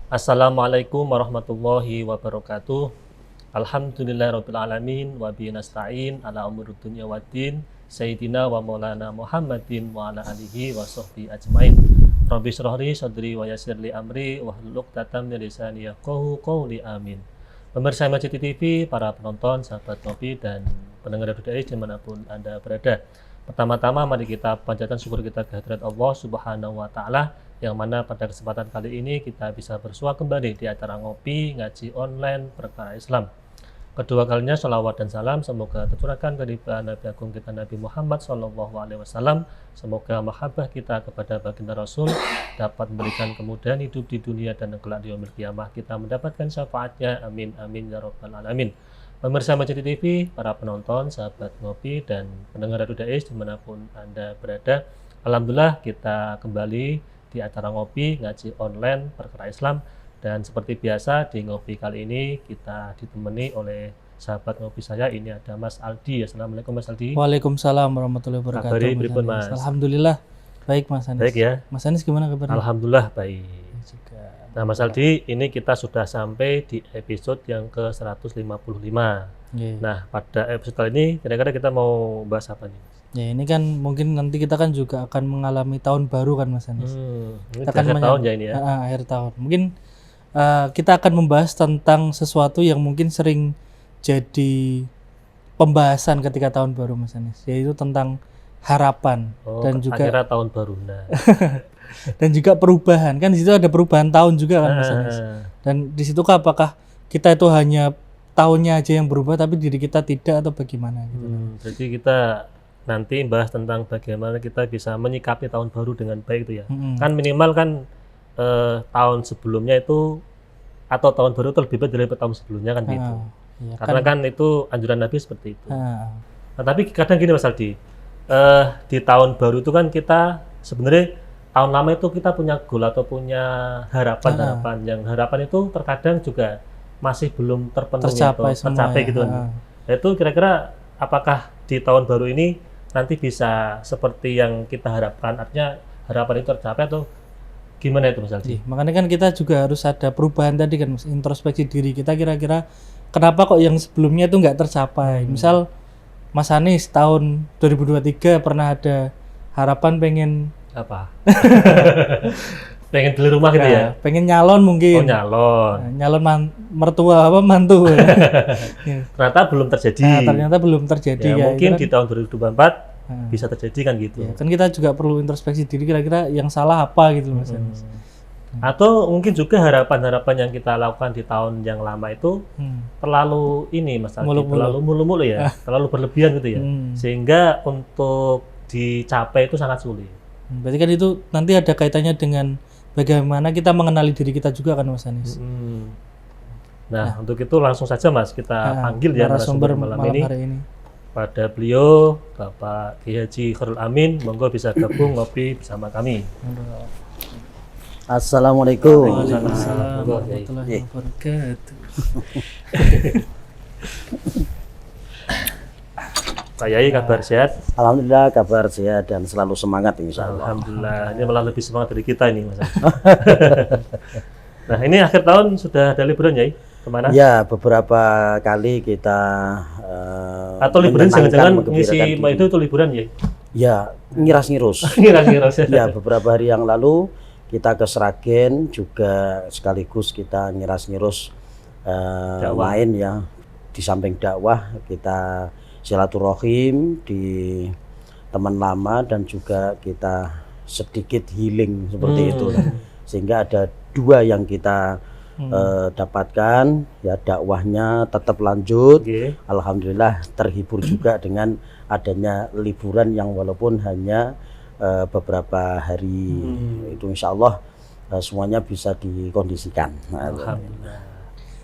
Assalamualaikum warahmatullahi wabarakatuh. Alhamdulillahirrabbilalamin. Wa bihi nasta'in ala umuri dunya waddin. Sayyidina wa maulana Muhammadin wa ala alihi wa sahbihi ajmain. Rabbi shrah li sadri wa yassir li amri wahlul 'uqdatam min lisani yafqahu qawli. Amin. Pemirsa Masjid TV, para penonton, sahabat Nopi dan pendengar Radio Dai dimanapun Anda berada. Pertama-tama mari kita panjatkan syukur kita kehadirat Allah Subhanahu wa taala, yang mana pada kesempatan kali ini kita bisa bersua kembali di acara ngopi ngaji online perkara Islam. Kedua kalinya sholawat dan salam semoga tercurahkan kepada Nabi Agung kita Nabi Muhammad SAW. Semoga mahabbah kita kepada baginda Rasul dapat memberikan kemudahan hidup di dunia dan kelak di yaumil qiyamah kita mendapatkan syafaatnya. Amin amin ya rabbal alamin. Pemirsa Masjid TV, para penonton, sahabat ngopi dan pendengar Radio Dai dimanapun Anda berada, alhamdulillah kita kembali di acara ngopi ngaji online perkara Islam. Dan seperti biasa di ngopi kali ini kita ditemani oleh sahabat ngopi saya. Ini ada Mas Aldi. Assalamualaikum Mas Aldi. Waalaikumsalam warahmatullahi wabarakatuh. Kabari pripun Mas? Alhamdulillah baik Mas Anis. Baik ya. Mas Anis gimana kabarnya? Alhamdulillah baik. Juga. Nah Mas Aldi, ini kita sudah sampai di episode yang ke 155. Yeah. Nah pada episode kali ini kira-kira kita mau bahas apa nih? Ya ini kan mungkin nanti kita kan juga akan mengalami tahun baru kan Mas Anis. Ini Kita akan akhir tahun ya ini ya. Akhir tahun. Mungkin kita akan membahas tentang sesuatu yang mungkin sering jadi pembahasan ketika tahun baru Mas Anis, yaitu tentang harapan dan juga akhirnya tahun baru. Nah. dan juga perubahan. Kan di situ ada perubahan tahun juga kan Mas Anis. Dan di situ apakah kita itu hanya tahunnya aja yang berubah tapi diri kita tidak atau bagaimana gitu. Jadi kita nanti bahas tentang bagaimana kita bisa menyikapi tahun baru dengan baik itu ya. Kan minimal kan tahun sebelumnya itu atau tahun baru itu lebih baik dari tahun sebelumnya kan gitu. Ya, karena kan itu anjuran Nabi seperti itu. Nah, tapi kadang gini Mas Aldi, di tahun baru itu kan kita sebenarnya tahun lama itu kita punya goal atau punya harapan yang harapan itu terkadang juga masih belum terpenuhi atau tercapai gitu kan. Nah, itu kira-kira apakah di tahun baru ini nanti bisa seperti yang kita harapkan, artinya harapan itu tercapai atau gimana itu Mas Aldi? Makanya kan kita juga harus ada perubahan tadi kan, introspeksi diri kita, kira-kira kenapa kok yang sebelumnya itu nggak tercapai. Misal Mas Anis tahun 2023 pernah ada harapan pengen apa? Pengen beli rumah gitu ya? Pengen nyalon mungkin. Nyalon mertua apa mantu. Ternyata belum terjadi. Ternyata belum terjadi. Ya, mungkin di tahun 2024 bisa terjadi kan gitu. Ya, kan kita juga perlu introspeksi diri, kira-kira yang salah apa gitu Mas. Atau mungkin juga harapan-harapan yang kita lakukan di tahun yang lama itu terlalu ini Mas Aldi, terlalu mulu-mulu ya, terlalu berlebihan gitu ya. Sehingga untuk dicapai itu sangat sulit. Berarti kan itu nanti ada kaitannya dengan bagaimana kita mengenali diri kita juga kan Mas Anis. Nah, untuk itu langsung saja Mas kita panggil ya narasumber malam ini. Hari ini. Pada beliau Bapak Kiai Haji Khairul Amin, monggo bisa gabung ngopi bersama kami. Assalamualaikum. Waalaikumsalam warahmatullahi wabarakatuh. Pak Yai kabar sehat? Alhamdulillah kabar sehat dan selalu semangat insya Allah. Alhamdulillah, ini malah lebih semangat dari kita ini Mas. Nah ini akhir tahun sudah ada liburan Yai? Kemana? Ya beberapa kali kita atau liburan jangan-jangan ngisi itu liburan ya? Ya ngiras-ngirus. Ya beberapa hari yang lalu kita ke Sragen juga sekaligus kita ngiras-ngirus main ya, di samping dakwah kita silaturahim di teman lama dan juga kita sedikit healing seperti itu, sehingga ada dua yang kita dapatkan ya, dakwahnya tetap lanjut. Alhamdulillah terhibur juga dengan adanya liburan yang walaupun hanya beberapa hari itu insya Allah semuanya bisa dikondisikan. Alhamdulillah.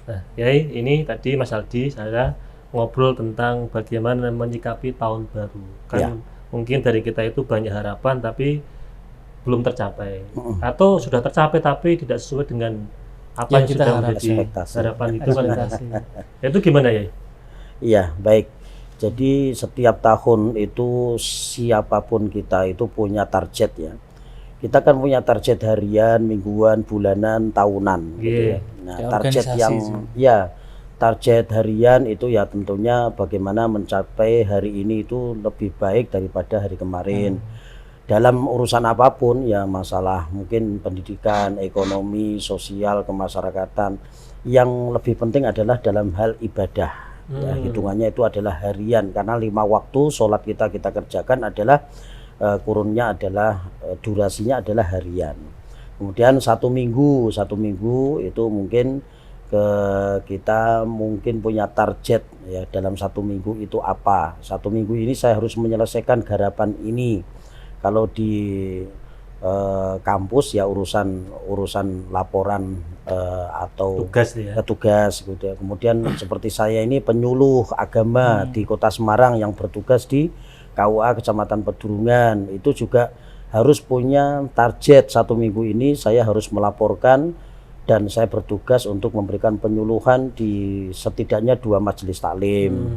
Nah, Yai, ini tadi Mas Aldi saya ngobrol tentang bagaimana menyikapi tahun baru. Kan mungkin dari kita itu banyak harapan tapi belum tercapai. Atau sudah tercapai tapi tidak sesuai dengan apa yang sudah menjadi harapan itu kan. Itu gimana ya? Iya, baik. Jadi setiap tahun itu siapapun kita itu punya target ya. kita kan punya target harian, mingguan, bulanan, tahunan gitu ya. Nah, Kayak target organisasi yang itu. ya target harian itu ya tentunya bagaimana mencapai hari ini itu lebih baik daripada hari kemarin. Dalam urusan apapun ya, masalah mungkin pendidikan, ekonomi, sosial, kemasyarakatan. Yang lebih penting adalah dalam hal ibadah. Ya, hitungannya itu adalah harian karena 5 waktu sholat kita kerjakan adalah kurunnya adalah durasinya adalah harian. Kemudian satu minggu itu mungkin kita mungkin punya target ya, dalam satu minggu itu apa. Satu minggu ini saya harus menyelesaikan garapan ini. Kalau di kampus ya urusan laporan atau tugas gitu ya. Kemudian seperti saya ini penyuluh agama di Kota Semarang yang bertugas di KUA Kecamatan Pedurungan, itu juga harus punya target satu minggu ini saya harus melaporkan dan saya bertugas untuk memberikan penyuluhan di setidaknya 2 majelis taklim.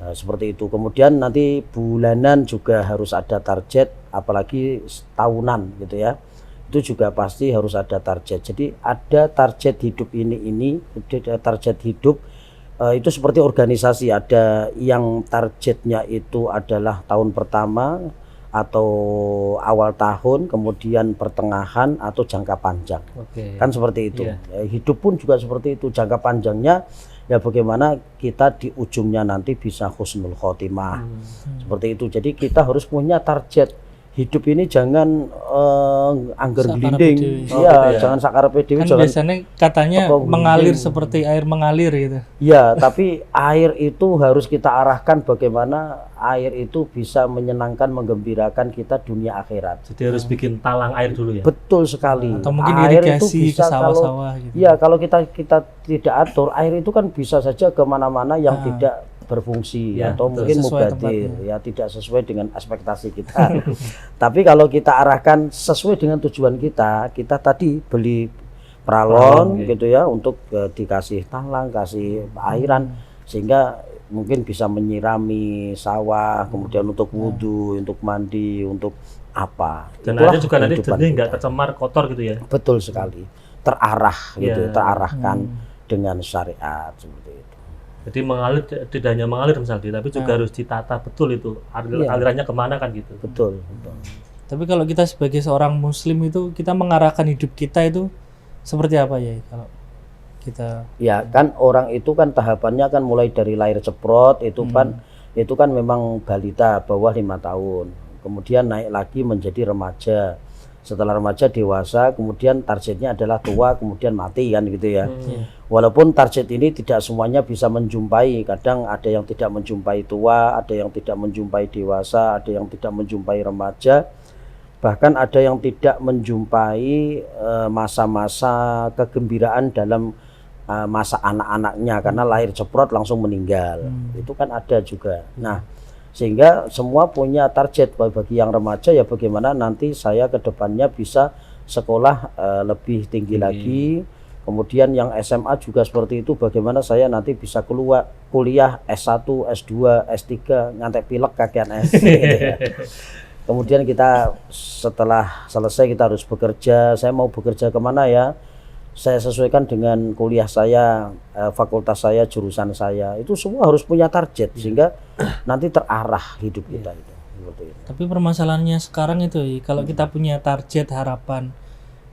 Nah, seperti itu. Kemudian nanti bulanan juga harus ada target, apalagi tahunan gitu ya. Itu juga pasti harus ada target. Jadi ada target hidup ini target hidup itu seperti organisasi, ada yang targetnya itu adalah tahun pertama atau awal tahun, kemudian pertengahan atau jangka panjang. Kan seperti itu. Ya, hidup pun juga seperti itu, jangka panjangnya ya bagaimana kita di ujungnya nanti bisa husnul khotimah. Seperti itu. Jadi kita harus punya target. Hidup ini jangan angger gelinding. Jangan sakarepe dhewe. Kan biasanya katanya mengalir seperti air mengalir gitu. Ya, tapi air itu harus kita arahkan bagaimana air itu bisa menyenangkan, menggembirakan kita dunia akhirat. Jadi harus bikin talang air dulu ya. Betul sekali. Atau mungkin air irigasi ke sawah-sawah gitu. Ya, kalau kita tidak atur, air itu kan bisa saja kemana-mana yang tidak berfungsi atau mungkin mubadir ya, tidak sesuai dengan ekspektasi kita. Tapi kalau kita arahkan sesuai dengan tujuan kita tadi beli pralon gitu ya, untuk dikasih talang, kasih airan, sehingga mungkin bisa menyirami sawah, kemudian untuk wudhu, untuk mandi, untuk apa. Dan airnya juga nanti jernih, nggak tercemar, kotor gitu ya. Betul sekali, terarah gitu, terarahkan dengan syariat seperti itu. Jadi mengalir, tidak hanya mengalir misalnya, tapi juga harus ditata betul itu alirannya kemana kan gitu. Betul. Tapi kalau kita sebagai seorang muslim itu kita mengarahkan hidup kita itu seperti apa ya kalau kita? Ya kan orang itu kan tahapannya kan mulai dari lahir ceprot itu kan memang balita bawah 5 tahun, kemudian naik lagi menjadi remaja. Setelah remaja dewasa, kemudian targetnya adalah tua, kemudian mati kan gitu ya. Walaupun target ini tidak semuanya bisa menjumpai, kadang ada yang tidak menjumpai tua, ada yang tidak menjumpai dewasa, ada yang tidak menjumpai remaja, bahkan ada yang tidak menjumpai masa-masa kegembiraan dalam masa anak-anaknya karena lahir ceprot langsung meninggal. Itu kan ada juga. Nah, sehingga semua punya target. Bagi yang remaja ya bagaimana nanti saya ke depannya bisa sekolah lebih tinggi lagi. Kemudian yang SMA juga seperti itu, bagaimana saya nanti bisa keluar kuliah S1, S2, S3, ngantek pilek kakean S. Kemudian kita setelah selesai kita harus bekerja. Saya mau bekerja kemana ya? Saya sesuaikan dengan kuliah saya, fakultas saya, jurusan saya. Itu semua harus punya target sehingga nanti terarah hidup kita itu. Tapi permasalahannya sekarang itu, kalau kita punya target, harapan,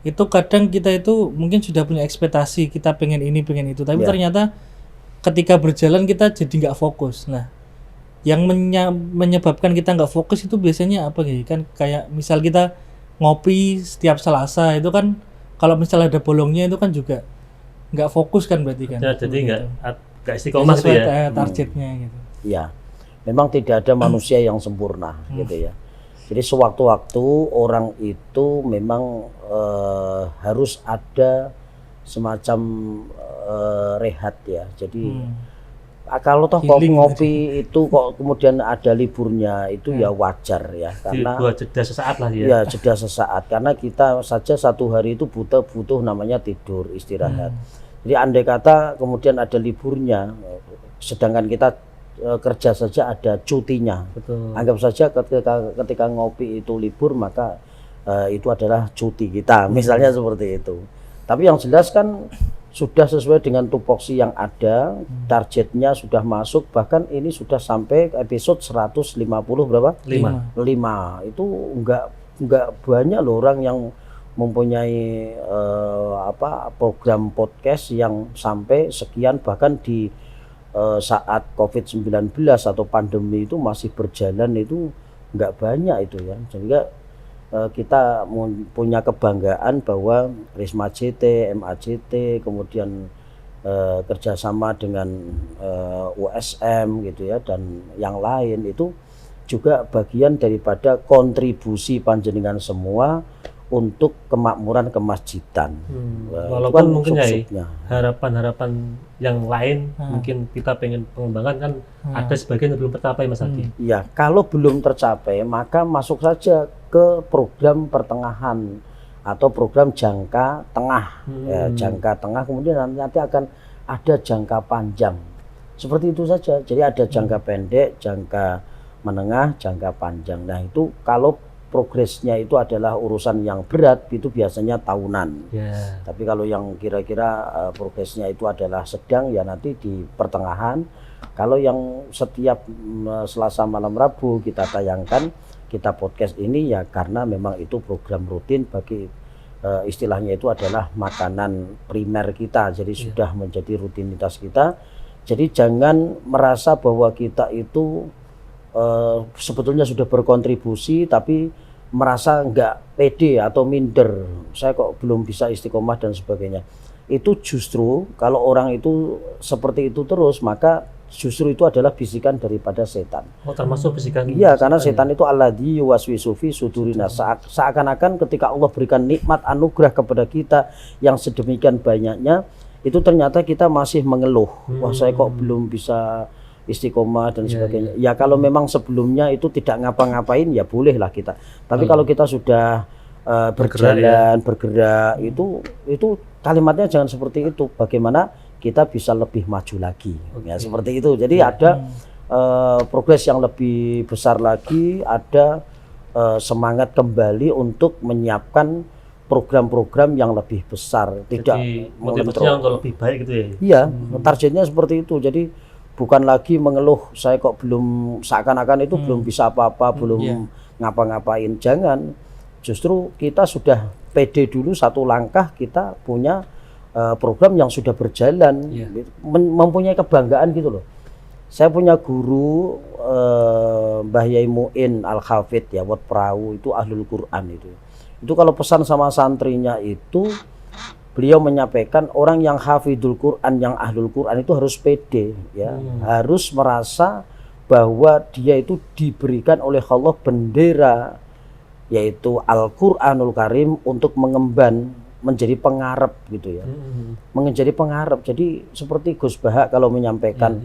itu kadang kita itu mungkin sudah punya ekspektasi, kita pengen ini, pengen itu. Tapi ternyata ketika berjalan kita jadi nggak fokus. Nah, yang menyebabkan kita nggak fokus itu biasanya apa gitu? Kan kayak misal kita ngopi setiap Selasa itu kan, kalau misalnya ada bolongnya itu kan juga nggak fokus kan berarti kan. Ya, jadi nggak istiqomah gitu ya. Targetnya gitu. Ya, memang tidak ada manusia yang sempurna gitu ya. Jadi sewaktu-waktu orang itu memang harus ada semacam rehat ya. Jadi kalau toh ngopi itu kok kemudian ada liburnya itu ya wajar ya, karena jeda sesaat lah ya. Ya jeda sesaat, karena kita saja satu hari itu butuh namanya tidur, istirahat. Jadi andai kata kemudian ada liburnya, sedangkan kita kerja saja ada cutinya. Betul. Anggap saja ketika ngopi itu libur, maka itu adalah cuti kita, misalnya seperti itu. Tapi yang jelas kan sudah sesuai dengan tupoksi yang ada, targetnya sudah masuk, bahkan ini sudah sampai episode 150 berapa? 5. Itu enggak banyak loh orang yang mempunyai program podcast yang sampai sekian, bahkan di saat COVID-19 atau pandemi itu masih berjalan, itu enggak banyak itu ya. Sehingga kita punya kebanggaan bahwa Risma JT, MAJT, kemudian kerjasama dengan USM gitu ya, dan yang lain itu juga bagian daripada kontribusi panjenengan semua untuk kemakmuran kemasjidan. Walaupun mungkin ya harapan-harapan yang lain mungkin kita pengen pengembangkan kan ada sebagian yang belum tercapai, Mas Adi. Ya, kalau belum tercapai maka masuk saja ke program pertengahan atau program jangka tengah. Ya, jangka tengah, kemudian nanti akan ada jangka panjang. Seperti itu saja. Jadi ada jangka pendek, jangka menengah, jangka panjang. Nah, itu kalau progresnya itu adalah urusan yang berat, itu biasanya tahunan. Tapi kalau yang kira-kira progresnya itu adalah sedang, ya nanti di pertengahan. Kalau yang setiap Selasa malam Rabu kita tayangkan, kita podcast ini ya karena memang itu program rutin bagi istilahnya itu adalah makanan primer kita. Jadi sudah menjadi rutinitas kita. Jadi jangan merasa bahwa kita itu sebetulnya sudah berkontribusi tapi merasa nggak pede atau minder, saya kok belum bisa istiqomah dan sebagainya. Itu justru kalau orang itu seperti itu terus, maka justru itu adalah bisikan daripada setan. Termasuk bisikan. Iya, karena setan itu alladzi yuwaswisu fi sudurina. Seakan-akan ketika Allah berikan nikmat anugerah kepada kita yang sedemikian banyaknya, itu ternyata kita masih mengeluh. Wah, saya kok belum bisa istiqomah dan sebagainya. Ya kalau memang sebelumnya itu tidak ngapa-ngapain ya bolehlah kita. Tapi kalau kita sudah bergerak, itu kalimatnya jangan seperti itu. Bagaimana kita bisa lebih maju lagi, ya seperti itu. Jadi ada progres yang lebih besar lagi, ada semangat kembali untuk menyiapkan program-program yang lebih besar. Tidak motivasinya untuk lebih baik gitu ya. Iya, targetnya seperti itu. Jadi bukan lagi mengeluh, saya kok belum, seakan-akan itu belum bisa apa-apa, belum ngapa-ngapain. Jangan, justru kita sudah pede dulu satu langkah, kita punya program yang sudah berjalan, mempunyai kebanggaan gitu loh. Saya punya guru Mbah Yai Mu'in Al-Hafidh ya, Wat Perahu, itu ahlul Quran itu. Itu kalau pesan sama santrinya itu, beliau menyampaikan orang yang hafidul Quran, yang ahlul Quran itu harus pede ya, harus merasa bahwa dia itu diberikan oleh Allah bendera yaitu Al-Qur'anul Karim untuk mengemban menjadi pengarep gitu ya. Menjadi pengarep. Jadi seperti Gus Bahak kalau menyampaikan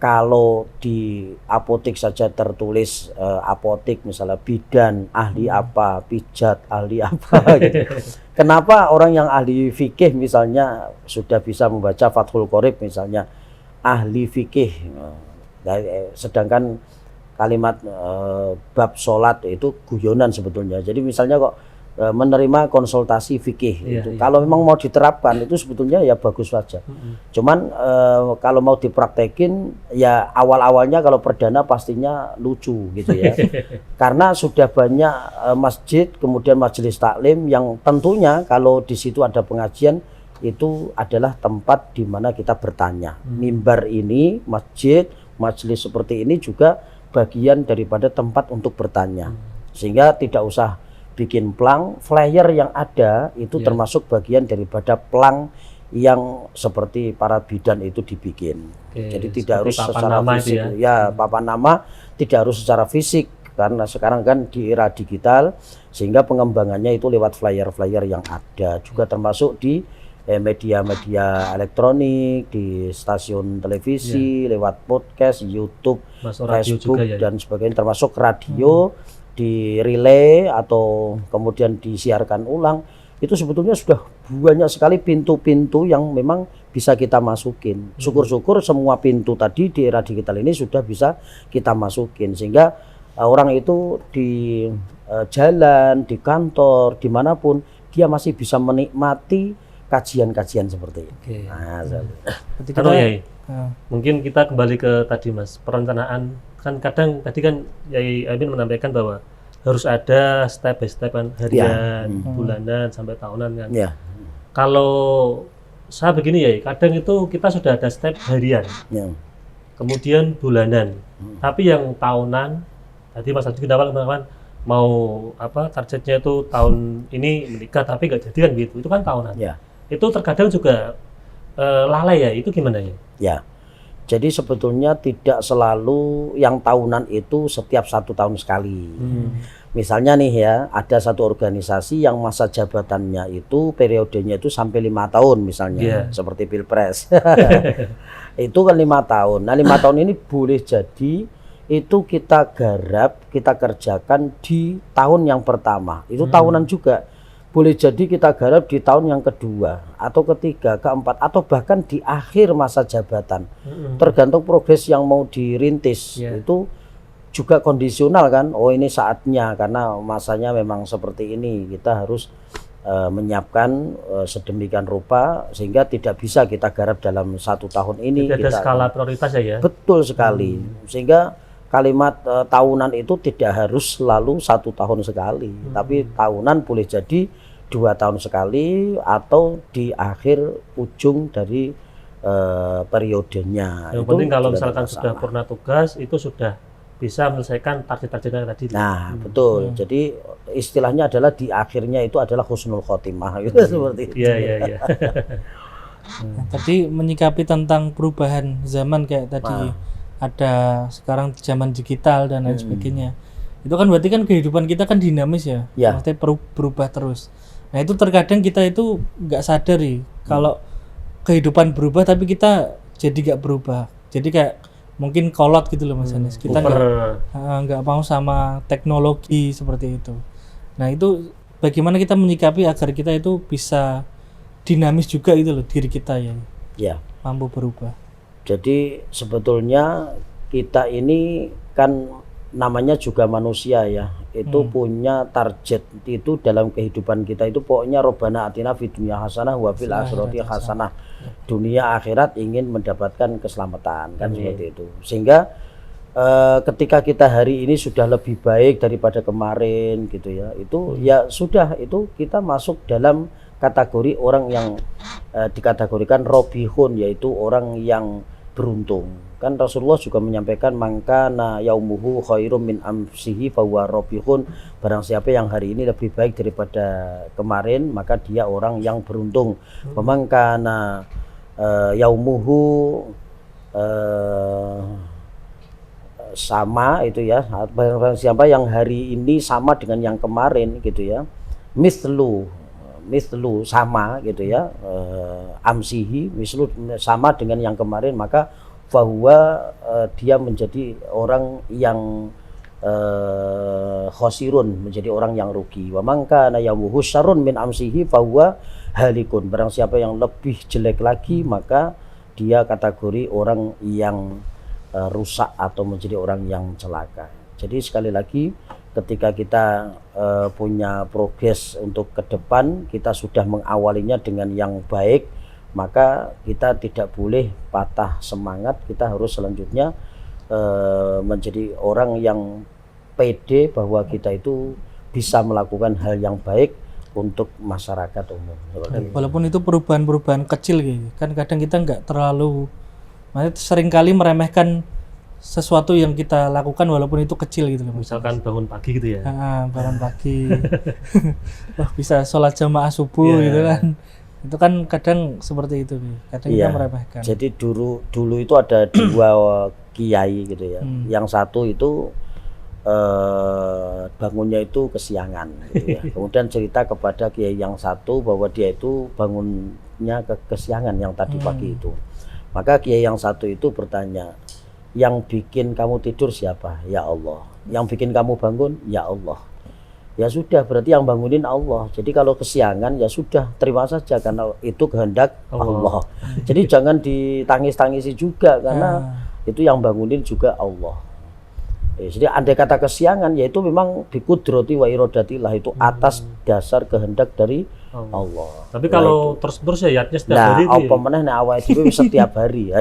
kalau di apotek saja tertulis apotek misalnya bidan ahli apa, pijat ahli apa gitu. Kenapa orang yang ahli fikih misalnya sudah bisa membaca Fathul Qorib misalnya ahli fikih, sedangkan kalimat bab sholat itu guyonan sebetulnya. Jadi misalnya kok menerima konsultasi fikih itu. Kalau memang mau diterapkan itu sebetulnya ya bagus saja. Cuman kalau mau dipraktekin ya awal-awalnya kalau perdana pastinya lucu gitu ya. Karena sudah banyak masjid kemudian majelis taklim yang tentunya kalau di situ ada pengajian itu adalah tempat di mana kita bertanya. Mimbar ini, masjid, majelis seperti ini juga bagian daripada tempat untuk bertanya. Sehingga tidak usah bikin plang, flyer yang ada itu termasuk bagian daripada plang yang seperti para bidan itu dibikin. Jadi tidak harus secara fisik papan nama tidak harus secara fisik karena sekarang kan di era digital sehingga pengembangannya itu lewat flyer-flyer yang ada, juga termasuk di media-media elektronik, di stasiun televisi, lewat podcast, YouTube, Facebook dan sebagainya, termasuk radio di relay atau kemudian disiarkan ulang. Itu sebetulnya sudah banyak sekali pintu-pintu yang memang bisa kita masukin. Syukur-syukur semua pintu tadi di era digital ini sudah bisa kita masukin sehingga orang itu di jalan, di kantor, dimanapun dia masih bisa menikmati kajian-kajian seperti ini. Oke. Nah, Berarti Kalau kita, Yai, mungkin kita kembali ke tadi Mas, perencanaan kan kadang tadi kan Yai Amin menampilkan bahwa harus ada step by step kan, harian, bulanan sampai tahunan kan. ya, Kalau saya begini ya, kadang itu kita sudah ada step harian, ya, kemudian bulanan, tapi yang tahunan, tadi Mas Adi awal mengatakan mau apa targetnya itu tahun ini menikah tapi nggak jadi kan gitu, itu kan tahunan. ya, Itu terkadang juga lalai ya, itu gimana ya? ya. Jadi sebetulnya tidak selalu yang tahunan itu setiap 1 tahun sekali. Misalnya nih ya, ada satu organisasi yang masa jabatannya itu periodenya itu sampai 5 tahun misalnya, seperti Pilpres. Itu kan 5 tahun. Nah 5 tahun ini boleh jadi itu kita garap, kita kerjakan di tahun yang pertama. Itu tahunan juga. Boleh jadi kita garap di tahun yang kedua atau ketiga, keempat, atau bahkan di akhir masa jabatan. Tergantung progres yang mau dirintis. Itu juga kondisional kan. Oh ini saatnya karena masanya memang seperti ini. Kita harus menyiapkan sedemikian rupa sehingga tidak bisa kita garap dalam 1 tahun ini. Jadi ada skala prioritas ya? Betul sekali. Sehingga kalimat tahunan itu tidak harus selalu 1 tahun sekali, tapi tahunan boleh jadi 2 tahun sekali atau di akhir ujung dari periodenya. Yang penting kalau misalkan sudah purna tugas itu sudah bisa menyelesaikan target-targetnya tadi. Nah betul. Jadi istilahnya adalah di akhirnya itu adalah husnul khotimah gitu seperti itu. Iya. tadi menyikapi tentang perubahan zaman kayak tadi. Ada sekarang zaman digital dan lain sebagainya. Itu kan berarti kan kehidupan kita kan dinamis ya, maksudnya berubah terus. Nah itu terkadang kita itu nggak sadar nih kalau kehidupan berubah tapi kita jadi nggak berubah. Jadi kayak mungkin kolot gitu loh Mas Anis. Kita nggak mau sama teknologi seperti itu. Nah itu bagaimana kita menyikapi agar kita itu bisa dinamis juga gitu loh diri kita ya. Mampu berubah. Jadi sebetulnya kita ini kan namanya juga manusia ya, itu punya target itu dalam kehidupan kita itu pokoknya Robbana atina fid dunya hasanah wa fil akhirati hasanah. Dunia akhirat ingin mendapatkan keselamatan kan seperti itu. Sehingga ketika kita hari ini sudah lebih baik daripada kemarin gitu ya, itu ya sudah itu kita masuk dalam kategori orang yang dikategorikan robihun, yaitu orang yang beruntung. Kan Rasulullah juga menyampaikan mangkana yaumuhu khairum min amsihi fahuwa robihun. Barang siapa yang hari ini lebih baik daripada kemarin maka dia orang yang beruntung. Mangkana yaumuhu sama itu ya. Barang siapa yang hari ini sama dengan yang kemarin gitu ya. Mislu sama gitu ya, amsihi mislu sama dengan yang kemarin, maka bahwa dia menjadi orang yang khosirun, menjadi orang yang rugi. Wa man kana yamuhu syarrun min amsihi fahuwa halikun. Barang siapa yang lebih jelek lagi maka dia kategori orang yang rusak atau menjadi orang yang celaka. Jadi sekali lagi ketika kita punya progres untuk ke depan, kita sudah mengawalinya dengan yang baik, maka kita tidak boleh patah semangat. Kita harus selanjutnya menjadi orang yang pede bahwa kita itu bisa melakukan hal yang baik untuk masyarakat umum. Walaupun itu perubahan-perubahan kecil gitu, kan kadang kita nggak terlalu, maksudnya seringkali meremehkan sesuatu yang kita lakukan walaupun itu kecil gitu loh. Misalkan bangun pagi gitu ya. Bangun pagi. Wah, bisa sholat jamaah subuh gitu kan. Itu kan kadang seperti itu. Kadang kita meremehkan. Jadi dulu itu ada 2 kiai gitu ya. Yang satu itu bangunnya itu kesiangan gitu ya. Kemudian cerita kepada kiai yang satu bahwa dia itu bangunnya kesiangan yang tadi pagi itu. Maka kiai yang satu itu bertanya, yang bikin kamu tidur siapa? Ya Allah. Yang bikin kamu bangun? Ya Allah. Ya sudah, berarti yang bangunin Allah. Jadi kalau kesiangan ya sudah, terima saja karena itu kehendak Allah. Jadi jangan ditangis-tangisi juga karena itu yang bangunin juga Allah. Jadi andai kata kesiangan yaitu memang bikudrati wa iradatillah, itu atas dasar kehendak dari Allah. Tapi kalau terus-terus ya artinya setiap hari itu. Nah, apa meneh nek awake dhewe setiap hari. Ya,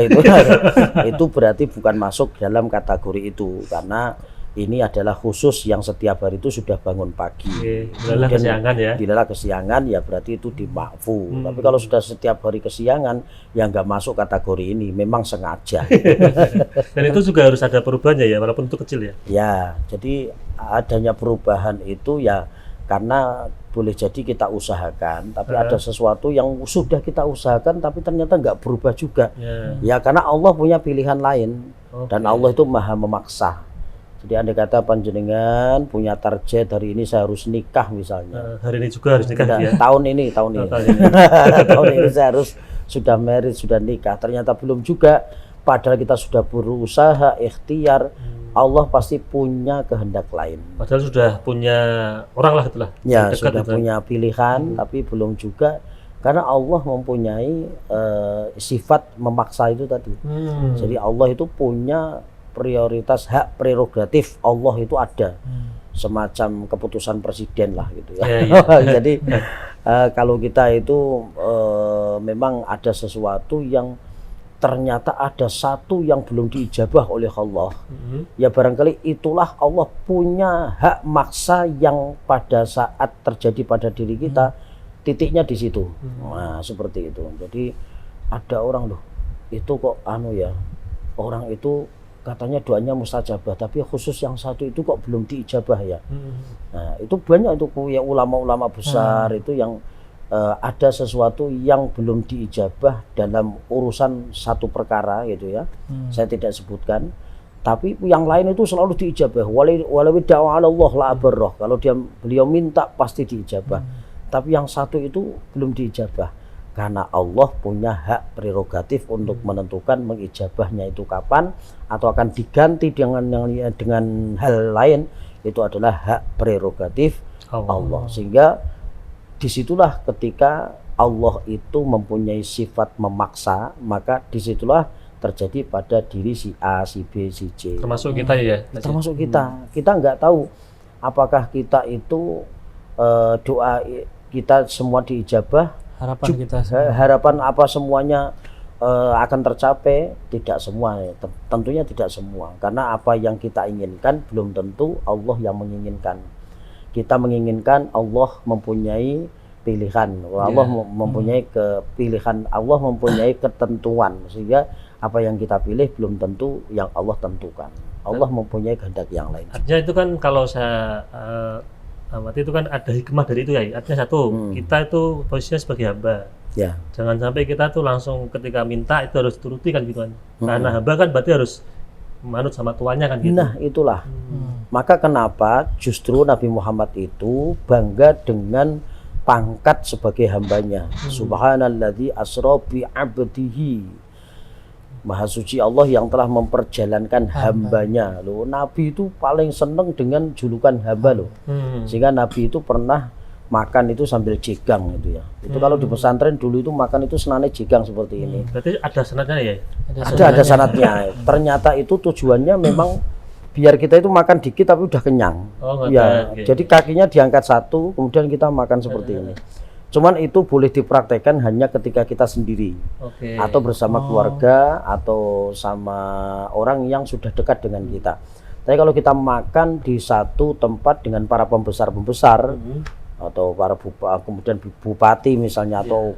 itu berarti bukan masuk dalam kategori itu, karena ini adalah khusus yang setiap hari itu sudah bangun pagi. Dilalah kesiangan ya. Dilalah kesiangan ya berarti itu dimakfu. Tapi kalau sudah setiap hari kesiangan yang nggak masuk kategori ini, memang sengaja. Dan itu juga harus ada perubahannya ya, walaupun itu kecil ya. Ya, jadi adanya perubahan itu ya karena boleh jadi kita usahakan, tapi ada sesuatu yang sudah kita usahakan tapi ternyata nggak berubah juga. Ya karena Allah punya pilihan lain, dan Allah itu maha memaksa. Jadi andai kata panjenengan punya target hari ini saya harus nikah misalnya. Hari ini juga harus nikah ya. Tahun ini. Tahun ini saya harus sudah married, sudah nikah. Ternyata belum juga, padahal kita sudah berusaha, ikhtiar. Allah pasti punya kehendak lain. Padahal sudah punya orang lah itulah. Ya, sudah punya pilihan, tapi belum juga. Karena Allah mempunyai sifat memaksa itu tadi. Jadi Allah itu punya prioritas, hak prerogatif Allah itu ada, semacam keputusan presiden lah gitu ya. Jadi kalau kita itu memang ada sesuatu yang ternyata ada satu yang belum diijabah oleh Allah, ya barangkali itulah Allah punya hak maksa yang pada saat terjadi pada diri kita, titiknya di situ. Nah seperti itu. Jadi ada orang loh itu kok orang itu katanya doanya mustajabah, tapi khusus yang satu itu kok belum diijabah ya. Nah itu banyak itu ya ulama-ulama besar itu yang ada sesuatu yang belum diijabah dalam urusan satu perkara gitu ya. Saya tidak sebutkan, tapi yang lain itu selalu diijabah. Walawi da'wa 'ala Allah la abarrah. Kalau beliau minta pasti diijabah. Tapi yang satu itu belum diijabah. Karena Allah punya hak prerogatif untuk menentukan mengijabahnya itu kapan atau akan diganti dengan hal lain, itu adalah hak prerogatif Allah. Sehingga disitulah ketika Allah itu mempunyai sifat memaksa, maka disitulah terjadi pada diri si A, si B, si C. Termasuk kita ya? Termasuk kita. Kita nggak tahu apakah kita itu doa kita semua diijabah. Harapan apa semuanya akan tercapai? Tidak semua, tentunya tidak semua, karena apa yang kita inginkan belum tentu Allah yang menginginkan. Kita menginginkan, Allah mempunyai pilihan, Allah mempunyai kepilihan, Allah mempunyai ketentuan, sehingga apa yang kita pilih belum tentu yang Allah tentukan. Allah mempunyai kehendak yang lain. Artinya itu kan kalau saya amati itu kan ada hikmah dari itu ya. Artinya satu, kita itu posisinya sebagai hamba. Ya. Jangan sampai kita tuh langsung ketika minta itu harus turuti kan gitu kan. Karena hamba kan berarti harus manut sama tuannya kan gitu. Nah itulah. Maka kenapa justru Nabi Muhammad itu bangga dengan pangkat sebagai hambanya. Subhanalladzi asra bi 'abdihi. Maha suci Allah yang telah memperjalankan hambanya. Loh, Nabi itu paling seneng dengan julukan hamba loh. Sehingga Nabi itu pernah makan itu sambil jegang gitu ya. Itu kalau di pesantren dulu itu makan itu senane jegang seperti ini. Berarti ada sanadnya ya? Ada sanadnya. Ternyata itu tujuannya memang biar kita itu makan dikit tapi udah kenyang. Jadi kakinya diangkat satu, kemudian kita makan seperti ini. Cuman itu boleh dipraktekkan hanya ketika kita sendiri, atau bersama keluarga, atau sama orang yang sudah dekat dengan kita. Tapi kalau kita makan di satu tempat dengan para pembesar-pembesar, atau para kemudian bupati misalnya, atau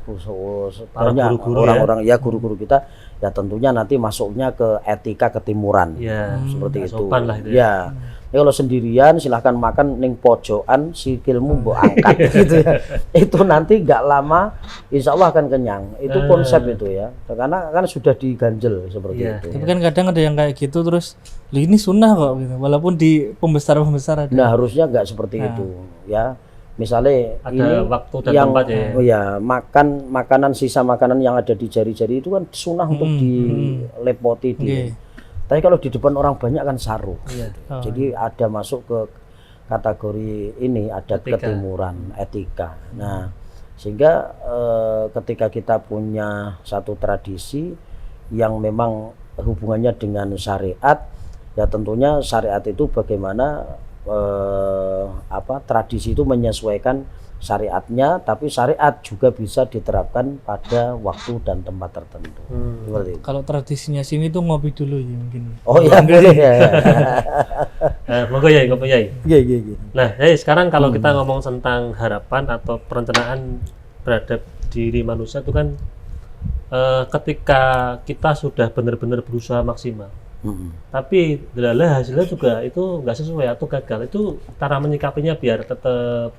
banyak orang-orang ya guru-guru kita, ya tentunya nanti masuknya ke etika ketimuran, seperti itu. Ya. Kalau sendirian silahkan makan ning pojokan, sikilmu mbok angkat gitu ya. Itu nanti nggak lama insya Allah akan kenyang. Itu konsep itu ya. Karena kan sudah diganjel seperti itu. Tapi kan kadang ada yang kayak gitu terus, ini sunnah kok gitu. Walaupun di pembesar-pembesar ada. Nah, harusnya nggak seperti itu ya. Misalnya ada ini waktu dan yang tempat ya. Makanan sisa makanan yang ada di jari-jari itu kan sunnah untuk dilepoti Tapi kalau di depan orang banyak kan saru. Jadi ada masuk ke kategori ini, ada ketimuran, etika. Nah, sehingga ketika kita punya satu tradisi yang memang hubungannya dengan syariat, Ya tentunya syariat itu bagaimana tradisi itu menyesuaikan syariatnya, tapi syariat juga bisa diterapkan pada waktu dan tempat tertentu. Seperti itu. Kalau tradisinya sini tuh ngopi dulu ya mungkin. Oh iya, boleh ya. Monggo ya, ngopi ya. Iya. Nah, sekarang kalau kita ngomong tentang harapan atau perencanaan terhadap diri manusia itu kan ketika kita sudah benar-benar berusaha maksimal, tapi hasilnya juga itu nggak sesuai atau gagal, itu cara menyikapinya biar tetap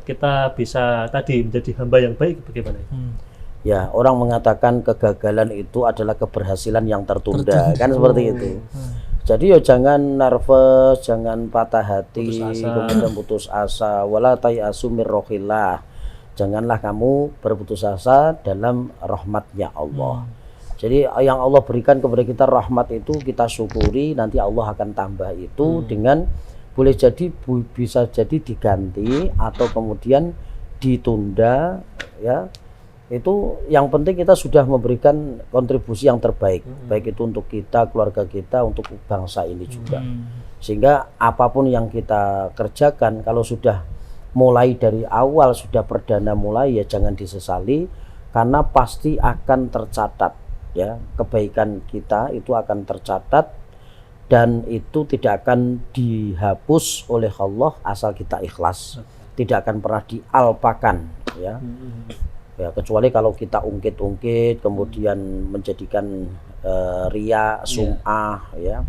kita bisa tadi menjadi hamba yang baik bagaimana? Ya, orang mengatakan kegagalan itu adalah keberhasilan yang tertunda. Kan seperti itu. Jadi ya jangan nervous, jangan patah hati, kemudian putus asa. Wala tayasu mir rohillah. Janganlah kamu berputus asa dalam rahmatnya Allah. Jadi yang Allah berikan kepada kita rahmat itu kita syukuri, nanti Allah akan tambah itu dengan boleh jadi bisa jadi diganti atau kemudian ditunda ya. Itu yang penting kita sudah memberikan kontribusi yang terbaik, baik itu untuk kita, keluarga kita, untuk bangsa ini juga. Sehingga apapun yang kita kerjakan kalau sudah mulai dari awal, sudah perdana mulai, ya jangan disesali karena pasti akan tercatat ya. Kebaikan kita itu akan tercatat dan itu tidak akan dihapus oleh Allah asal kita ikhlas. Tidak akan pernah dialpakan ya. Ya, kecuali kalau kita ungkit-ungkit kemudian menjadikan riya, sum'ah ya.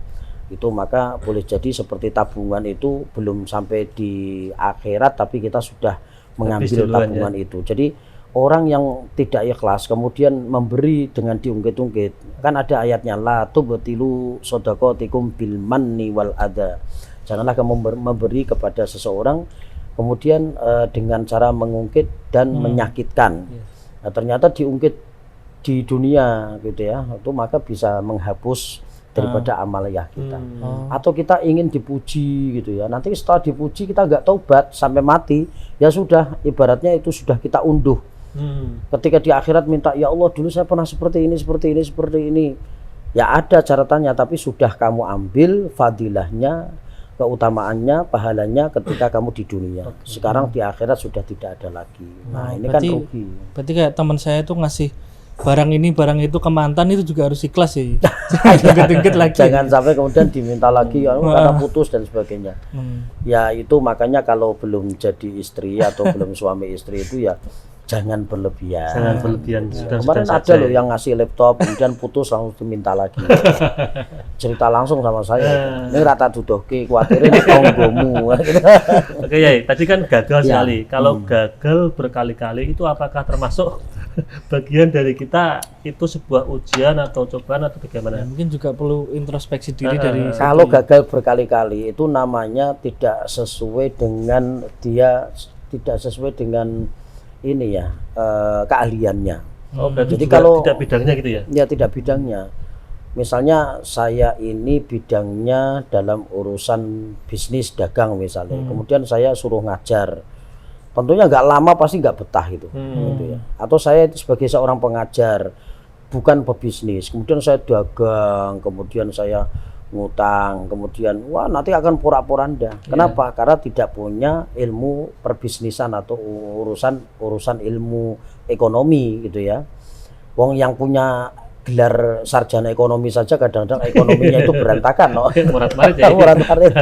Itu maka boleh jadi seperti tabungan itu belum sampai di akhirat tapi kita sudah mengambil tabungan itu. Jadi orang yang tidak ikhlas kemudian memberi dengan diungkit-ungkit, kan ada ayatnya la tubtilu shadaqatikum bil manni wal adha. Janganlah kamu memberi kepada seseorang kemudian dengan cara mengungkit dan menyakitkan. Nah, ternyata diungkit di dunia gitu ya, itu maka bisa menghapus daripada amaliyah kita. Atau kita ingin dipuji gitu ya, nanti setelah dipuji kita nggak taubat sampai mati, ya sudah ibaratnya itu sudah kita unduh. Ketika di akhirat minta, ya Allah dulu saya pernah seperti ini, ya ada catatannya, tapi sudah kamu ambil fadilahnya, keutamaannya, pahalanya ketika kamu di dunia. Sekarang di akhirat sudah tidak ada lagi. Nah ini berarti, kan rugi. Berarti kayak teman saya itu ngasih barang ini barang itu ke mantan itu juga harus ikhlas ya. Jangan sampai kemudian diminta lagi karena putus dan sebagainya. Ya itu makanya kalau belum jadi istri atau belum suami istri itu ya jangan berlebihan. Jangan berlebihan. Kemarin ada loh yang ngasih laptop kemudian putus langsung diminta lagi. Cerita langsung sama saya. Ini rata dudohke kuatirin tonggomu. Oke ya, tadi kan gagal sekali. Kalau gagal berkali-kali itu apakah termasuk bagian dari kita itu sebuah ujian atau cobaan atau bagaimana? Ya, mungkin juga perlu introspeksi diri dari kalau gagal berkali-kali itu namanya tidak sesuai dengan ini ya keahliannya. Jadi kalau tidak bidangnya gitu ya? Ya tidak bidangnya. Misalnya saya ini bidangnya dalam urusan bisnis dagang misalnya, kemudian saya suruh ngajar. Tentunya nggak lama pasti nggak betah gitu ya. Atau saya itu sebagai seorang pengajar bukan pebisnis, kemudian saya dagang, kemudian saya ngutang, kemudian wah nanti akan porak-poranda. Kenapa? Karena tidak punya ilmu perbisnisan atau urusan ilmu ekonomi gitu ya. Wong yang punya gelar sarjana ekonomi saja kadang-kadang ekonominya itu berantakan loh. Murad-marid ya. Murad-marid.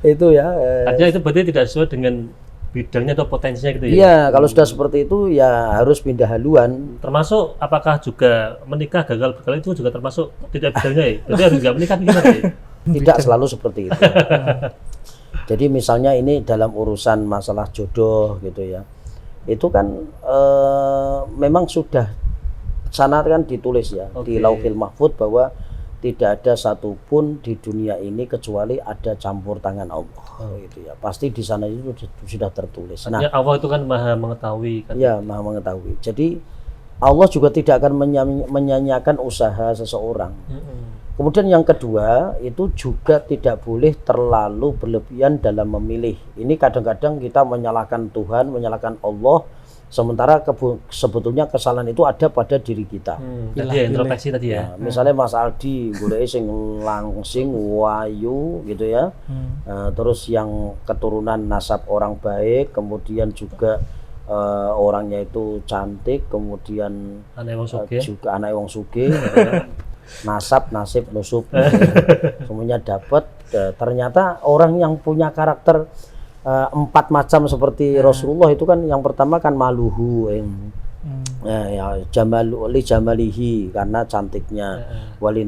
Itu ya. Artinya itu berarti tidak sesuai dengan bidangnya atau potensinya gitu ya? Iya, kalau sudah seperti itu ya harus pindah haluan. Termasuk apakah juga menikah gagal berkali itu juga termasuk tidak bidangnya ya? Berarti harus juga menikah gimana ya? Tidak selalu seperti itu. Jadi misalnya ini dalam urusan masalah jodoh gitu ya. Itu kan memang sudah sana kan ditulis ya di Lauhil Mahfuz bahwa tidak ada satupun di dunia ini kecuali ada campur tangan Allah. Gitu ya. Pasti di sana itu sudah tertulis. Nah, Allah itu kan maha mengetahui. Kan? Ya, maha mengetahui. Jadi Allah juga tidak akan menyanyiakan usaha seseorang. Kemudian yang kedua itu juga tidak boleh terlalu berlebihan dalam memilih. Ini kadang-kadang kita menyalahkan Tuhan, menyalahkan Allah Sementara sebetulnya kesalahan itu ada pada diri kita. Tadi ya, introspeksi tadi ya. Nah, misalnya Mas Aldi golek sing langsing wayu gitu ya. Terus yang keturunan nasab orang baik, kemudian juga orangnya itu cantik, kemudian juga anak wong sugih gitu ya. Nasib nusub semuanya dapat. Ternyata orang yang punya karakter 4 macam seperti Rasulullah itu kan yang pertama kan maluhu ya jamalihi karena cantiknya, wali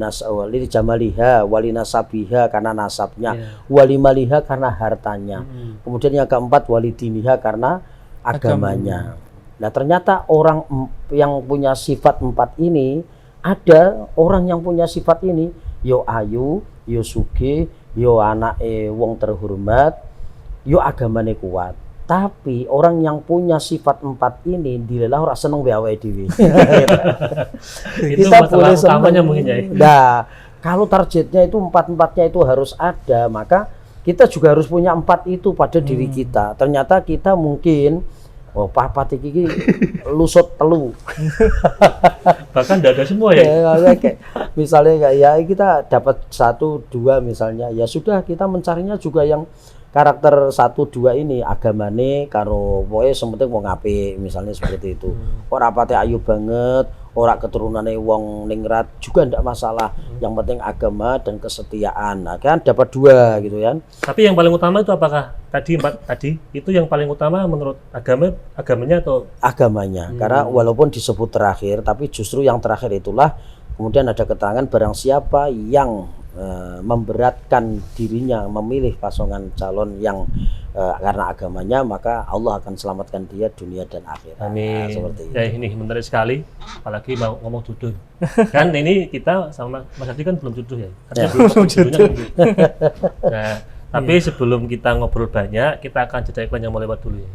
jamaliha walinasabiha karena nasabnya, wali maliha karena hartanya, kemudian yang keempat wali diniha karena agamanya. Nah ternyata orang yang punya sifat 4 ini, ada orang yang punya sifat ini yo ayu, yo sugih, yo anake wong terhormat, yo agamane kuat. Tapi orang yang punya sifat 4 ini dilelah ora seneng be awake dhewe. Kita boleh utamanya mungkin ya. Nah, kalau targetnya itu 4-4-nya itu harus ada, maka kita juga harus punya 4 itu pada diri kita. Ternyata kita mungkin papat iki lusut telu. Bahkan tidak ada semua ya. Misalnya kayak kita dapat 1, 2 misalnya, ya sudah kita mencarinya juga yang karakter 1, 2 ini agamane karo pokoke sementing wong apik misalnya seperti itu. Ora pate ayu banget, ora keturunane wong ningrat juga ndak masalah. Yang penting agama dan kesetiaan. Nah, kan dapat 2 gitu kan. Tapi yang paling utama itu apakah tadi 4 tadi itu yang paling utama menurut agamanya atau agamanya? Karena walaupun disebut terakhir, tapi justru yang terakhir itulah kemudian ada keterangan barang siapa yang memberatkan dirinya memilih pasangan calon yang karena agamanya, maka Allah akan selamatkan dia dunia dan akhirat. Amin. Nah, seperti itu. Ya ini menarik sekali, apalagi mau ngomong jodoh. Kan ini kita sama Mas Adi kan belum jodoh ya. Artinya belum jodoh. Nah, tapi sebelum kita ngobrol banyak, kita akan jeda iklan yang mau lewat dulu ya.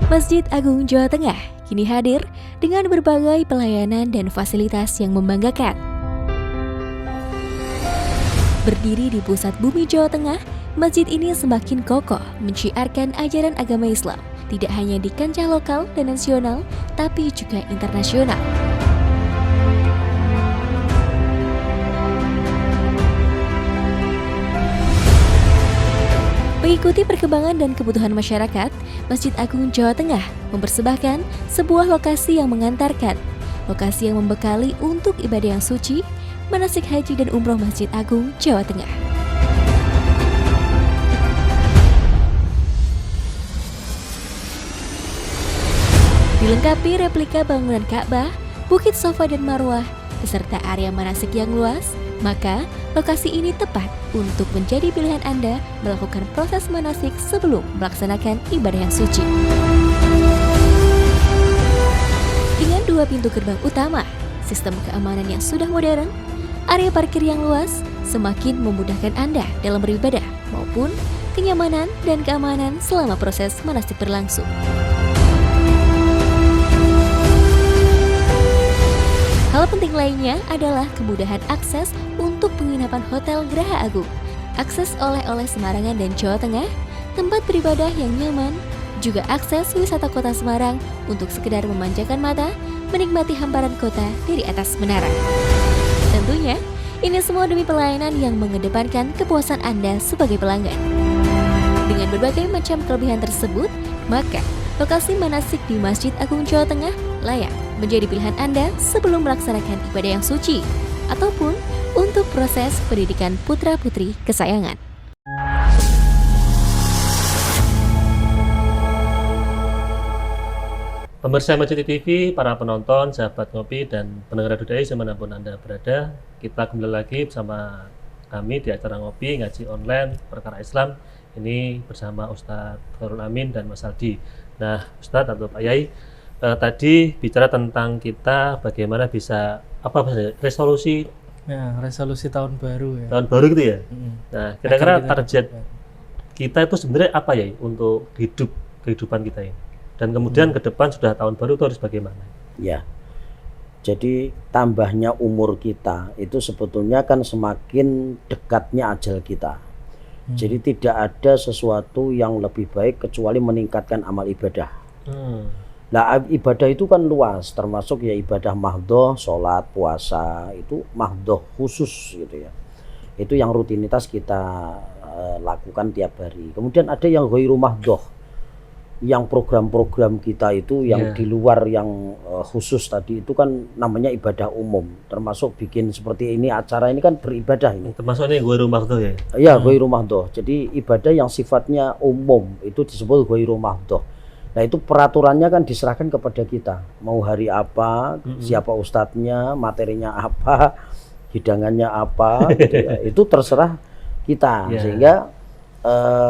Masjid Agung Jawa Tengah kini hadir dengan berbagai pelayanan dan fasilitas yang membanggakan. Berdiri di pusat bumi Jawa Tengah, masjid ini semakin kokoh menciarkan ajaran agama Islam, tidak hanya di kancah lokal dan nasional, tapi juga internasional. Mengikuti perkembangan dan kebutuhan masyarakat, Masjid Agung Jawa Tengah mempersembahkan sebuah lokasi yang mengantarkan, lokasi yang membekali untuk ibadah yang suci, manasik haji dan umroh Masjid Agung Jawa Tengah. Dilengkapi replika bangunan Ka'bah, Bukit Safa dan Marwah, beserta area manasik yang luas, maka lokasi ini tepat untuk menjadi pilihan Anda melakukan proses manasik sebelum melaksanakan ibadah yang suci. Dengan 2 pintu gerbang utama, sistem keamanan yang sudah modern, area parkir yang luas semakin memudahkan Anda dalam beribadah maupun kenyamanan dan keamanan selama proses manasik berlangsung. Hal penting lainnya adalah kemudahan akses untuk penginapan Hotel Geraha Agung, akses oleh-oleh Semarangan dan Jawa Tengah, tempat beribadah yang nyaman, juga akses wisata kota Semarang untuk sekedar memanjakan mata, menikmati hamparan kota dari atas menara. Tentunya, ini semua demi pelayanan yang mengedepankan kepuasan Anda sebagai pelanggan. Dengan berbagai macam kelebihan tersebut, maka lokasi manasik di Masjid Agung Jawa Tengah layak menjadi pilihan Anda sebelum melaksanakan ibadah yang suci ataupun untuk proses pendidikan putra-putri kesayangan. Pemirsa Masjid TV, para penonton, sahabat ngopi, dan pendengar Dudai dimanapun Anda berada, kita kembali lagi bersama kami di acara ngopi ngaji online perkara Islam ini bersama Ustadz Khairul Amin dan Mas Aldi. Nah, Ustadz atau Pak Yai, tadi bicara tentang kita bagaimana bisa resolusi resolusi tahun baru ya. Tahun baru gitu ya. Nah, kira-kira target kita itu sebenarnya apa ya untuk kehidupan kita ini? Dan kemudian ke depan sudah tahun baru itu harus bagaimana? Ya. Jadi tambahnya umur kita itu sebetulnya kan semakin dekatnya ajal kita. Jadi tidak ada sesuatu yang lebih baik kecuali meningkatkan amal ibadah. Nah, ibadah itu kan luas, termasuk ya ibadah mahdhoh, sholat, puasa, itu mahdhoh khusus gitu ya. Itu yang rutinitas kita lakukan tiap hari. Kemudian ada yang ghairu mahdhoh, yang program-program kita itu yang di luar yang khusus tadi itu kan namanya ibadah umum, termasuk bikin seperti ini acara ini kan beribadah ini. Termasuk ini ghairu mahdhoh ya? Iya, ghairu mahdhoh. Jadi ibadah yang sifatnya umum itu disebut ghairu mahdhoh. Nah itu peraturannya kan diserahkan kepada kita. Mau hari apa, siapa ustadznya, materinya apa, hidangannya apa, gitu ya. Itu terserah kita. Sehingga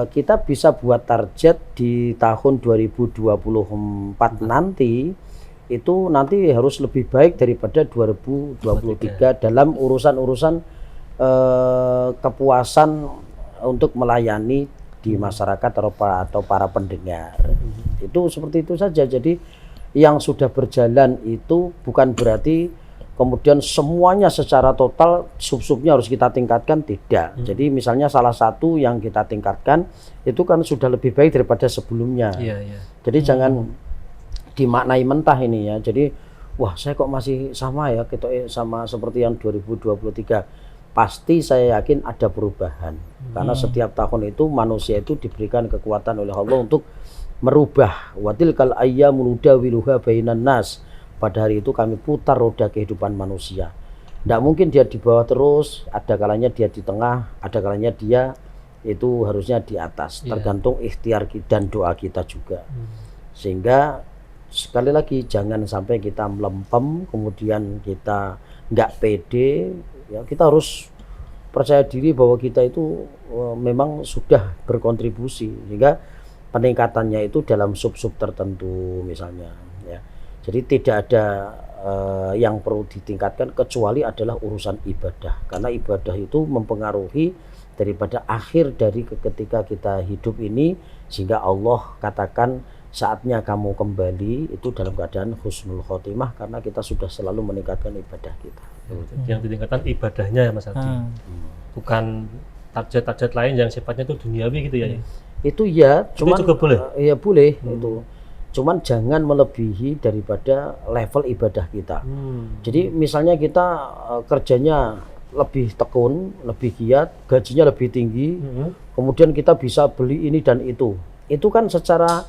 kita bisa buat target di tahun 2024 nanti, itu nanti harus lebih baik daripada 2023 dalam urusan-urusan kepuasan untuk melayani di masyarakat atau para pendengar. Itu seperti itu saja. Jadi yang sudah berjalan itu bukan berarti kemudian semuanya secara total sub-subnya harus kita tingkatkan, tidak. Jadi misalnya salah satu yang kita tingkatkan itu kan sudah lebih baik daripada sebelumnya. Jadi jangan dimaknai mentah ini ya. Jadi wah saya kok masih sama ya, kita sama seperti yang 2023. Pasti saya yakin ada perubahan. Karena setiap tahun itu manusia itu diberikan kekuatan oleh Allah untuk merubah. Watilkal ayyamu nudawiluha bainan nas. Pada hari itu kami putar roda kehidupan manusia. Tidak mungkin dia di bawah terus, ada kalanya dia di tengah, ada kalanya dia itu harusnya di atas. Tergantung ikhtiar dan doa kita juga. Sehingga sekali lagi jangan sampai kita melempem, kemudian kita nggak pede. Ya, kita harus percaya diri bahwa kita itu memang sudah berkontribusi, sehingga peningkatannya itu dalam sub-sub tertentu misalnya ya. Jadi tidak ada yang perlu ditingkatkan kecuali adalah urusan ibadah, karena ibadah itu mempengaruhi daripada akhir dari ketika kita hidup ini, sehingga Allah katakan saatnya kamu kembali itu dalam keadaan husnul khotimah, karena kita sudah selalu meningkatkan ibadah kita. Yang ditingkatkan ibadahnya ya Mas Hadi, bukan target-target lain yang sifatnya itu duniawi gitu ya? Itu ya, cuman itu juga boleh? Ya boleh itu. Cuman jangan melebihi daripada level ibadah kita. Jadi misalnya kita kerjanya lebih tekun, lebih giat, gajinya lebih tinggi, kemudian kita bisa beli ini dan itu kan secara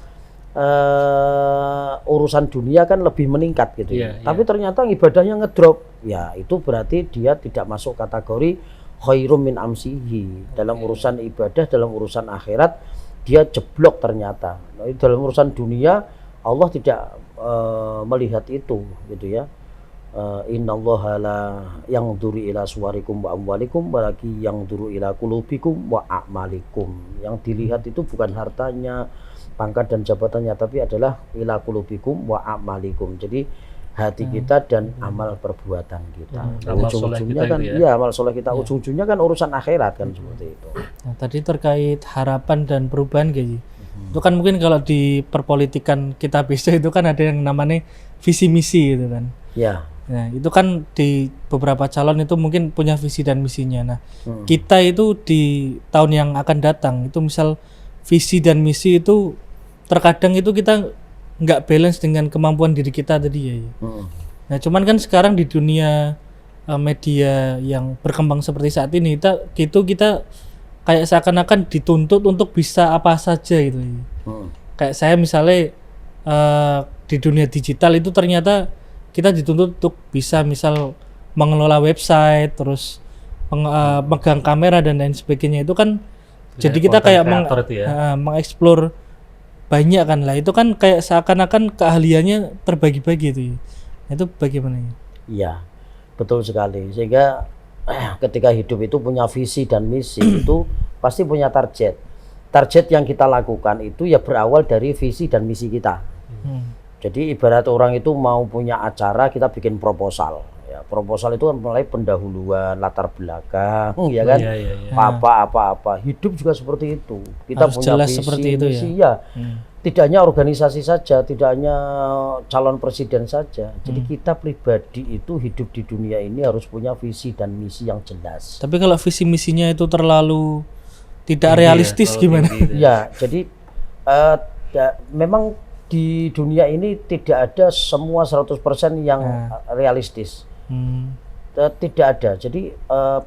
urusan dunia kan lebih meningkat gitu ya. Tapi ternyata ibadahnya ngedrop, ya itu berarti dia tidak masuk kategori khairum min amsihi. Dalam urusan ibadah, dalam urusan akhirat dia jeblok ternyata. Nah, dalam urusan dunia Allah tidak melihat itu gitu ya. Innallaha la yanzuru ila suwarikum wa amwalikum walaki yanzuru ila qulubikum wa a'malikum. Yang dilihat itu bukan hartanya, pangkat dan jabatannya, tapi adalah ila qulubikum wa a'malikum. Jadi hati kita dan amal perbuatan kita. Ujung-ujungnya kan amal soleh kita, ujung-ujungnya kan urusan akhirat kan seperti itu. Nah, tadi terkait harapan dan perubahan kayak itu kan mungkin kalau di perpolitikan kita bisa itu kan ada yang namanya visi misi gitu kan. Ya. Nah, itu kan di beberapa calon itu mungkin punya visi dan misinya. Nah, kita itu di tahun yang akan datang itu misal visi dan misi itu terkadang itu kita nggak balance dengan kemampuan diri kita tadi ya. Nah, cuman kan sekarang di dunia media yang berkembang seperti saat ini kita kayak seakan-akan dituntut untuk bisa apa saja gitu. Kayak saya misalnya di dunia digital itu ternyata kita dituntut untuk bisa misal mengelola website, terus megang kamera dan lain sebagainya. Itu kan jadi kita kayak mengeksplor banyak kan lah. Itu kan kayak seakan-akan keahliannya terbagi-bagi itu. Itu bagaimana ya? Iya, betul sekali. Sehingga ketika hidup itu punya visi dan misi itu pasti punya target. Target yang kita lakukan itu ya berawal dari visi dan misi kita. Jadi ibarat orang itu mau punya acara, kita bikin proposal. Ya, proposal itu kan mulai pendahuluan, latar belakang, ya kan? Apa. Hidup juga seperti itu. Kita harus punya jelas visi, seperti itu misi, ya. tidak hanya organisasi saja, tidak hanya calon presiden saja. Jadi kita pribadi itu hidup di dunia ini harus punya visi dan misi yang jelas. Tapi kalau visi misinya itu terlalu tidak realistis gimana? Ya, jadi memang di dunia ini tidak ada semua 100% yang realistis. Tidak ada. Jadi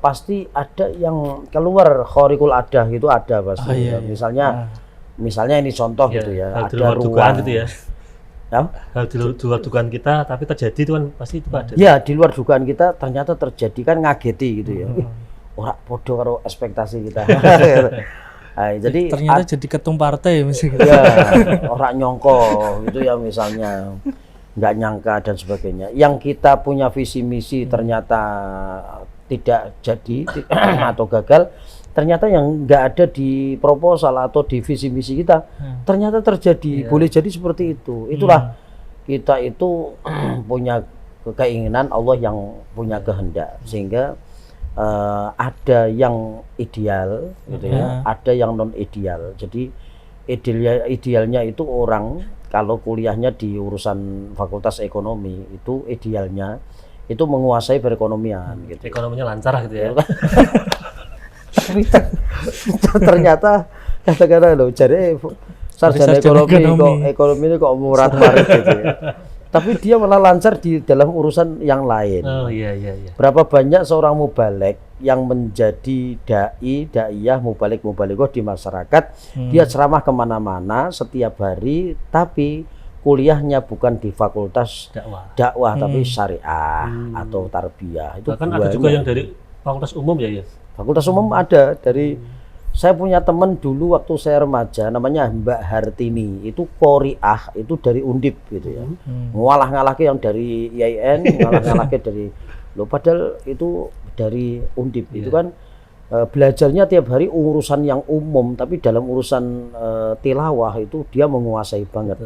pasti ada yang keluar khariqul adah, itu ada pasti. Misalnya ini contoh gitu ya, hal di ada luar dugaan ruang gitu ya. Hal di luar dugaan kita tapi terjadi itu kan pasti itu ada. Ya, di luar dugaan kita ternyata terjadi, kan ngageti gitu ya. Ora podo karo ekspektasi kita. Nah, jadi ternyata jadi ketum partai misalnya. Ya, orang nyongko gitu ya misalnya, nggak nyangka dan sebagainya. Yang kita punya visi misi ternyata tidak jadi atau gagal, ternyata yang nggak ada di proposal atau di visi misi kita ternyata terjadi. Boleh jadi seperti itu. Itulah kita itu punya keinginan, Allah yang punya kehendak, sehingga ada yang ideal gitu ya, ada yang non ideal. Jadi idealnya itu orang kalau kuliahnya di urusan fakultas ekonomi itu idealnya itu menguasai perekonomian gitu. Ekonominya lancar gitu ya. Ternyata kata-kata loh, jadi sarjana ekonomi ini kok murat-marit gitu ya. Tapi dia malah lancar di dalam urusan yang lain. Oh iya. Berapa banyak seorang mubalek yang menjadi daiyah, mubalik-mubalikoh di masyarakat, dia ceramah kemana-mana setiap hari, tapi kuliahnya bukan di fakultas dakwah tapi syariah atau tarbiyah. Itu bahkan ada juga yang dari fakultas umum ya. Fakultas umum ada dari. Saya punya teman dulu waktu saya remaja, namanya Mbak Hartini, itu qoriah, itu dari Undip gitu ya. Ngalah-ngalahke yang dari IAIN, ngalah-ngalahke dari padahal itu dari Undip. Itu kan belajarnya tiap hari urusan yang umum, tapi dalam urusan tilawah itu dia menguasai banget.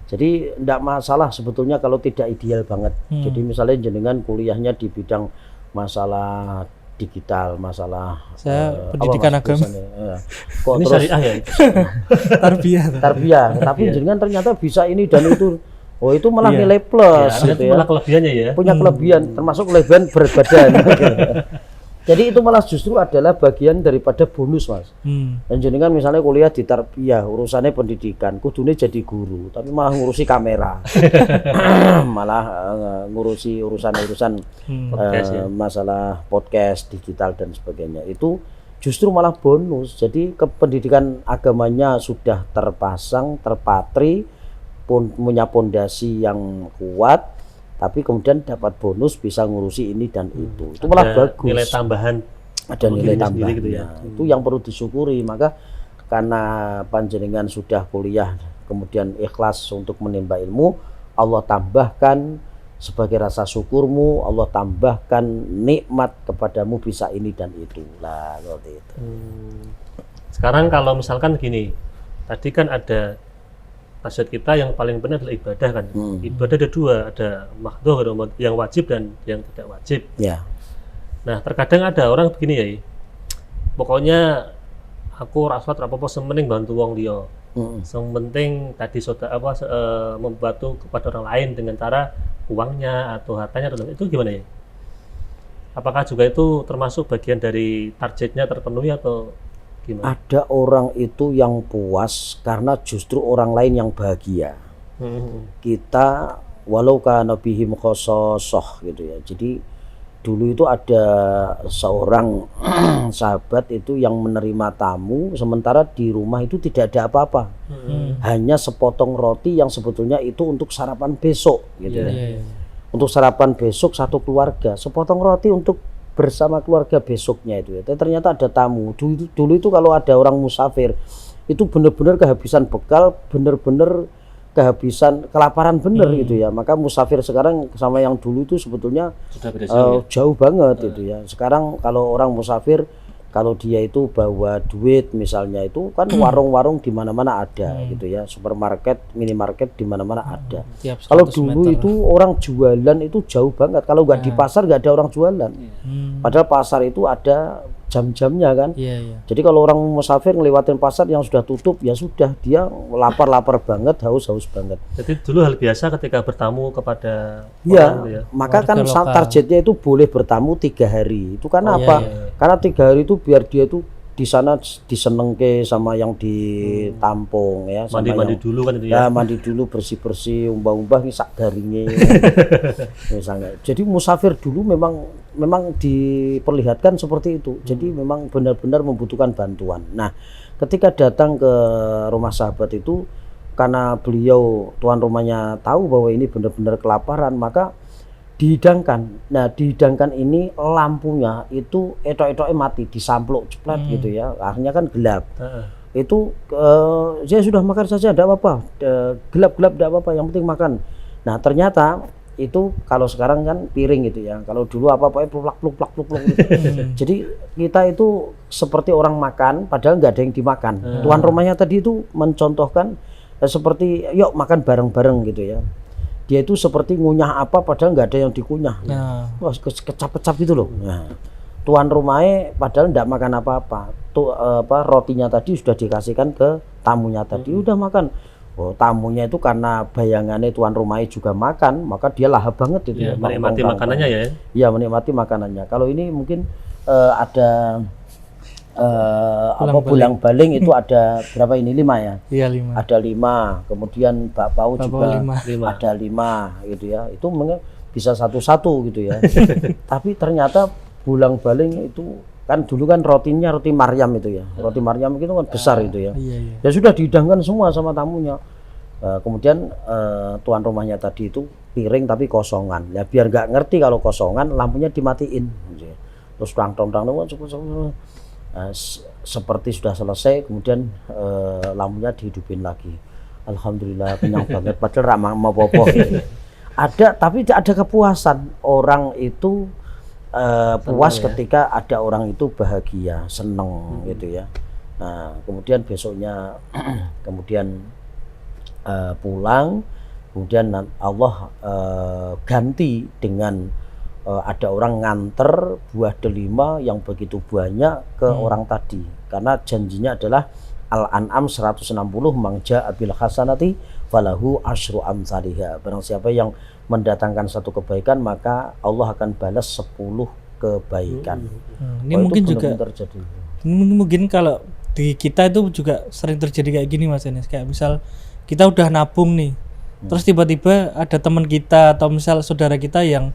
Jadi tidak masalah sebetulnya kalau tidak ideal banget. Jadi misalnya jenengan kuliahnya di bidang masalah digital, masalah pendidikan agama. Ini syariah ya. Tarbiyah. Tapi jenengan ternyata bisa ini dan itu. Oh, itu malah nilai plus gitu ya. Malah kelebihannya ya. Punya kelebihan, termasuk kelebihan berat badan. Jadi itu malah justru adalah bagian daripada bonus, Mas. Dan jenengan misalnya kuliah di tarbiyah, urusannya pendidikan, kudune jadi guru, tapi malah ngurusi kamera. Malah ngurusi urusan-urusan masalah podcast, digital dan sebagainya. Itu justru malah bonus. Jadi pendidikan agamanya sudah terpasang, terpatri, punya pondasi yang kuat, tapi kemudian dapat bonus bisa ngurusi ini dan itu malah bagus. Nilai tambahan, ada nilai tambahan gitu ya. Itu yang perlu disyukuri. Maka karena panjenengan sudah kuliah kemudian ikhlas untuk menimba ilmu, Allah tambahkan sebagai rasa syukurmu, Allah tambahkan nikmat kepadamu bisa ini dan itu lah, seperti itu. Sekarang kalau misalkan gini, tadi kan ada nasihat kita yang paling benar adalah ibadah kan. Ibadah ada dua, ada makhdhuh yang wajib dan yang tidak wajib. Ya. Nah terkadang ada orang begini ya, pokoknya aku raswat apa-apa sementing bantu wong liya. Sementing tadi membantu kepada orang lain dengan cara uangnya atau hartanya, itu gimana ya? Apakah juga itu termasuk bagian dari targetnya terpenuhi atau gimana? Ada orang itu yang puas karena justru orang lain yang bahagia. Kita walau kana bihim khososoh gitu ya. Jadi dulu itu ada seorang sahabat itu yang menerima tamu, sementara di rumah itu tidak ada apa-apa. Hanya sepotong roti yang sebetulnya itu untuk sarapan besok gitu ya. Untuk sarapan besok satu keluarga, sepotong roti untuk bersama keluarga besoknya itu ya. Ternyata ada tamu. Dulu itu kalau ada orang musafir itu benar-benar kehabisan bekal, benar-benar kehabisan kelaparan bener gitu ya. Maka musafir sekarang sama yang dulu itu sebetulnya jauh banget gitu ya. Sekarang kalau orang musafir, kalau dia itu bawa duit misalnya, itu kan warung-warung di mana-mana ada gitu ya. Supermarket, minimarket di mana-mana ada. Kalau dulu itu orang jualan itu jauh banget. Kalau nggak di pasar nggak ada orang jualan. Padahal pasar itu ada jam-jamnya kan. Iya. Jadi kalau orang musafir ngelewatin pasar yang sudah tutup, ya sudah, dia lapar banget, haus banget. Jadi dulu hal biasa ketika bertamu kepada Iya, orang gitu ya. maka Warga kan lokal. targetnya itu boleh bertamu 3 hari. Itu karena apa? Karena 3 hari itu biar dia itu di sana disenengke sama yang ditampung ya, sama Mandi-mandi yang dulu kan itu ya ya. mandi dulu, bersih-bersih, umbah-umbah ini sak garingnya misalnya. Jadi musafir dulu memang diperlihatkan seperti itu. Jadi memang benar-benar membutuhkan bantuan. Nah, ketika datang ke rumah sahabat itu, karena beliau tuan rumahnya tahu bahwa ini benar-benar kelaparan, maka dihidangkan. Nah, dihidangkan ini lampunya itu etok-etoknya mati, disampluk ceplet gitu ya. Akhirnya kan gelap. Itu saya sudah makan saja, tidak apa-apa. Gelap-gelap tidak apa-apa, yang penting makan. Nah, ternyata itu kalau sekarang kan piring gitu ya. Kalau dulu apa-apa pluk-pluk gitu. Jadi kita itu seperti orang makan padahal nggak ada yang dimakan. Tuan rumahnya tadi itu mencontohkan seperti yuk makan bareng-bareng gitu ya. Dia itu seperti ngunyah apa padahal nggak ada yang dikunyah. Wah, kecap-kecap gitu loh. Nah, tuan rumahnya padahal nggak makan apa-apa. Tuh rotinya tadi sudah dikasihkan ke tamunya tadi, udah makan. Oh, tamunya itu karena bayangannya tuan rumahnya juga makan, maka dia lahap banget itu Ya, menikmati makanannya ya. Iya, menikmati makanannya. Kalau ini mungkin ada bulang baling itu ada berapa ini, 5 ya? Iya 5. Ada 5, kemudian bakpao juga 5. ada 5 gitu ya. Itu bisa satu-satu gitu ya. Tapi ternyata bulang baling itu kan dulu kan rotinya roti Maryam itu ya. Roti Maryam itu kan besar itu ya. Iya. Ya sudah dihidangkan semua sama tamunya. Kemudian tuan rumahnya tadi itu piring tapi kosongan. Ya biar nggak ngerti kalau kosongan, lampunya dimatiin. Terus terang-terang seperti sudah selesai, kemudian lampunya dihidupin lagi. Alhamdulillah kenyang banget, padahal mau popo. Ada, tapi ada kepuasan. Orang itu puas ketika ada orang itu bahagia, seneng gitu ya. Nah, kemudian besoknya kemudian pulang, kemudian Allah ganti dengan ada orang nganter buah delima yang begitu banyak ke orang tadi, karena janjinya adalah Al-An'am 160, mangja abil hasanati falahu asyru amsalihha. Barang siapa yang mendatangkan satu kebaikan maka Allah akan balas 10 kebaikan. Ini mungkin juga terjadi. Mungkin kalau di kita itu juga sering terjadi kayak gini Mas Enes, kayak misal kita udah nabung nih, terus tiba-tiba ada teman kita atau misal saudara kita yang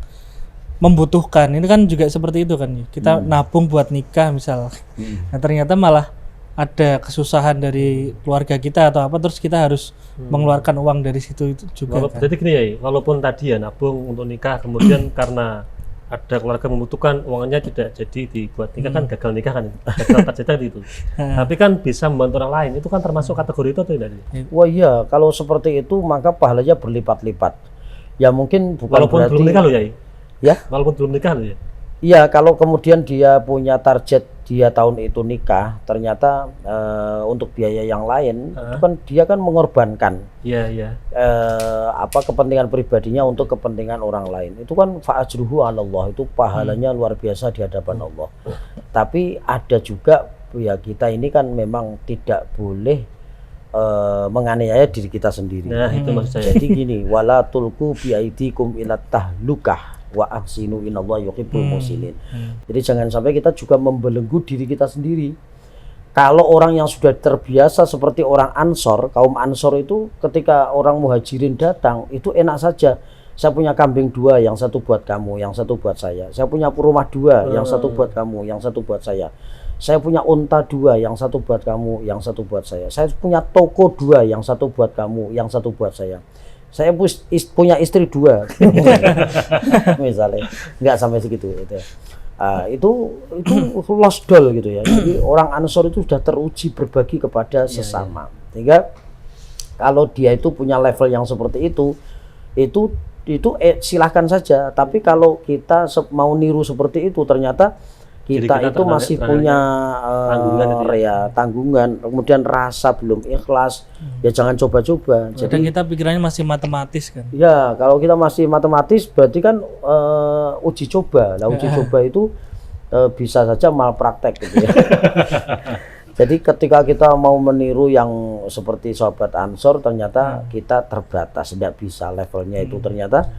membutuhkan. Ini kan juga seperti itu kan, kita nabung buat nikah misal. Nah, ternyata malah ada kesusahan dari keluarga kita atau apa, terus kita harus mengeluarkan uang dari situ itu juga. Kan? Jadi gini ya, walaupun tadi ya nabung untuk nikah, kemudian karena ada keluarga membutuhkan, uangnya tidak jadi dibuat nikah, kan gagal nikah kan, gagal tercita itu. Tapi kan bisa membantu orang lain, itu kan termasuk kategori itu atau tidak? Wah iya, kalau seperti itu maka pahalanya berlipat-lipat. Ya mungkin bukan walaupun berarti belum nikah loh ya. Ya, walaupun belum nikah loh ya. Iya, kalau kemudian dia punya target dia tahun itu nikah, ternyata untuk biaya yang lain itu kan dia kan mengorbankan. Iya. Kepentingan pribadinya untuk kepentingan orang lain. Itu kan fa'ajruhu 'alallah, itu pahalanya luar biasa di hadapan Allah. Tapi ada juga ya, kita ini kan memang tidak boleh menganiaya diri kita sendiri. Nah, itu maksud saya. Jadi gini, wala tulqu bi aidikum ila tahlukah wa ahsinu innallaha yuhibbul muhsinin. Jadi jangan sampai kita juga membelenggu diri kita sendiri. Kalau orang yang sudah terbiasa seperti orang Ansor, kaum Ansor itu ketika orang Muhajirin datang itu enak saja. Saya punya kambing 2, yang satu buat kamu, yang satu buat saya. Saya punya rumah 2, yang satu buat kamu, yang satu buat saya. Saya punya unta 2, yang satu buat kamu, yang satu buat saya. Saya punya toko 2, yang satu buat kamu, yang satu buat saya. Saya punya istri 2, misalnya, nggak sampai segitu. Itu lost doll gitu ya. Jadi orang Ansor itu sudah teruji berbagi kepada sesama. Sehingga kalau dia itu punya level yang seperti itu silahkan saja. Tapi kalau kita mau niru seperti itu, ternyata kita itu masih punya tanggungan, kemudian rasa belum ikhlas, ya jangan coba-coba. Jadi kita pikirannya masih matematis kan. Ya, kalau kita masih matematis berarti kan uji coba. Uji coba itu bisa saja malpraktek gitu ya. Jadi ketika kita mau meniru yang seperti sahabat Ansor, ternyata kita terbatas, tidak bisa levelnya itu. Ternyata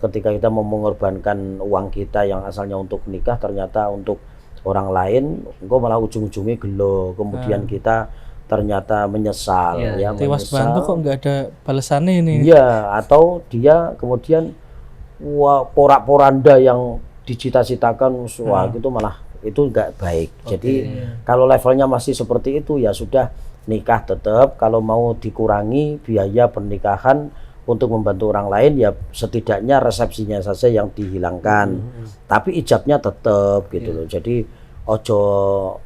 ketika kita mau mengorbankan uang kita yang asalnya untuk nikah, ternyata untuk orang lain, engkau malah ujung-ujungnya gelo. Kemudian kita ternyata menyesal, ya tewas menyesal. bantu kok nggak ada balasannya ini. Iya, atau dia kemudian porak-poranda yang dicita-citakan, wah gitu malah itu nggak baik. Jadi kalau levelnya masih seperti itu ya sudah, nikah tetap. Kalau mau dikurangi biaya pernikahan untuk membantu orang lain ya setidaknya resepsinya saja yang dihilangkan. Tapi ijabnya tetap gitu loh. Jadi ojo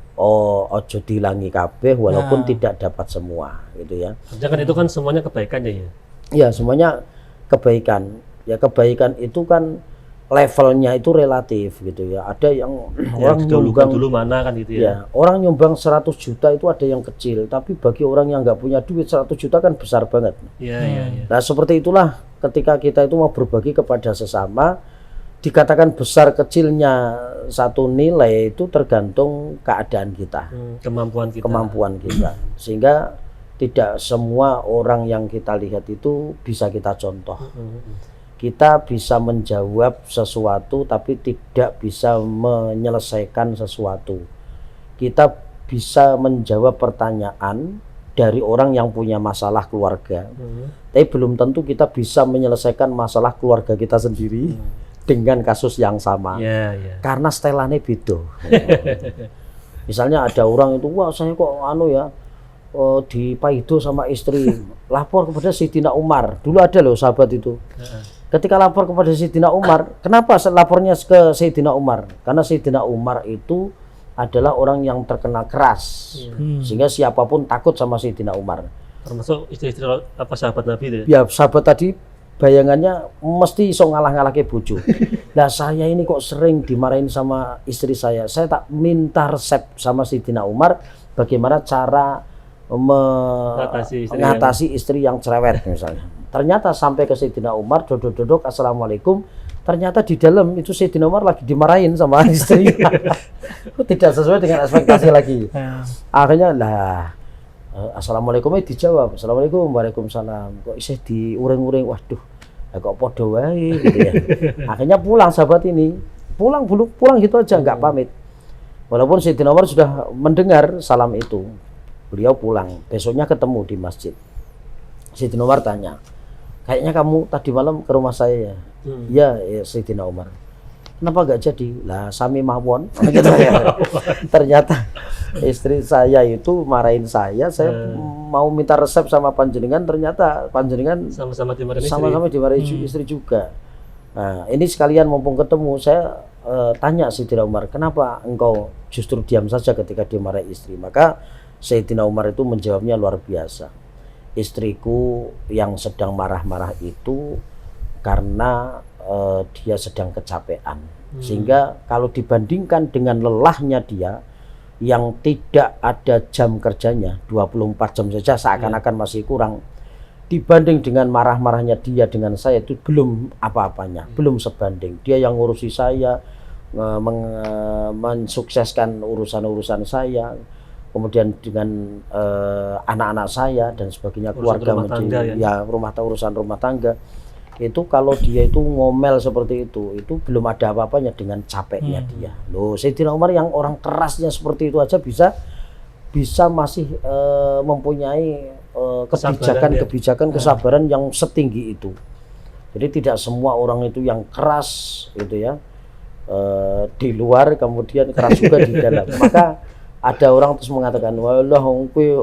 dihilangi kabeh walaupun tidak dapat semua gitu ya. Jangan itu kan semuanya kebaikan ya. Ya semuanya kebaikan. Ya kebaikan itu kan levelnya itu relatif gitu ya. Ada yang orang nyumbang dulu mana kan gitu ya. Ya, orang nyumbang 100 juta itu ada yang kecil, tapi bagi orang yang nggak punya duit 100 juta kan besar banget. Iya. Nah, seperti itulah ketika kita itu mau berbagi kepada sesama, dikatakan besar kecilnya satu nilai itu tergantung keadaan kita, kemampuan kita. Sehingga tidak semua orang yang kita lihat itu bisa kita contoh. Kita bisa menjawab sesuatu tapi tidak bisa menyelesaikan sesuatu. Kita bisa menjawab pertanyaan dari orang yang punya masalah keluarga, tapi belum tentu kita bisa menyelesaikan masalah keluarga kita sendiri dengan kasus yang sama. Karena setelannya beda. Misalnya ada orang itu, wah saya kok dipaido sama istri, lapor kepada Sayyidina Umar. Dulu ada loh sahabat itu. Ketika lapor kepada Sayyidina Umar, kenapa lapornya ke Sayyidina Umar? Karena Sayyidina Umar itu adalah orang yang terkenal keras, sehingga siapapun takut sama Sayyidina Umar. Termasuk istri-istri apa sahabat Nabi itu ya? Ya sahabat tadi bayangannya mesti iso ngalah-ngalah ke bojo. Nah saya ini kok sering dimarahin sama istri saya tak minta resep sama Sayyidina Umar bagaimana cara mengatasi istri yang cerewet misalnya. Ternyata sampai ke Sayyidina Umar, dodok-dodok, assalamualaikum. Ternyata di dalam itu Sayyidina Umar lagi dimarahin sama istri. Tidak sesuai dengan ekspektasi lagi. Akhirnya assalamualaikumnya dijawab, assalamualaikum, waalaikumsalam. Kok isih diuring-uring, waduh, kok podo wae gitu ya. Akhirnya pulang sahabat ini, pulang gitu aja, nggak pamit. Walaupun Sayyidina Umar sudah mendengar salam itu, beliau pulang. Besoknya ketemu di masjid. Sayyidina Umar tanya, kayaknya kamu tadi malam ke rumah saya ya? Ya Sayyidina Umar. Kenapa gak jadi? Lah sami mawon. Ternyata istri saya itu marahin saya mau minta resep sama panjenengan, ternyata panjenengan sama-sama dimarahin istri juga. Nah, ini sekalian mumpung ketemu, saya tanya Sayyidina Umar, kenapa engkau justru diam saja ketika dimarahi istri? Maka Sayyidina Umar itu menjawabnya luar biasa. Istriku yang sedang marah-marah itu karena dia sedang kecapean, sehingga kalau dibandingkan dengan lelahnya dia yang tidak ada jam kerjanya 24 jam saja seakan-akan masih kurang, dibanding dengan marah-marahnya dia dengan saya itu belum apa-apanya, belum sebanding. Dia yang ngurusi saya, mensukseskan urusan-urusan saya, kemudian dengan anak-anak saya dan sebagainya, keluarga urusan rumah tangga itu kalau dia itu ngomel seperti itu belum ada apa-apanya dengan capeknya dia. Loh, Sayyidina Umar yang orang kerasnya seperti itu aja bisa masih mempunyai kebijakan kesabaran yang setinggi itu. Jadi tidak semua orang itu yang keras gitu ya, di luar kemudian keras juga di dalam. Maka ada orang terus mengatakan, walah kuwi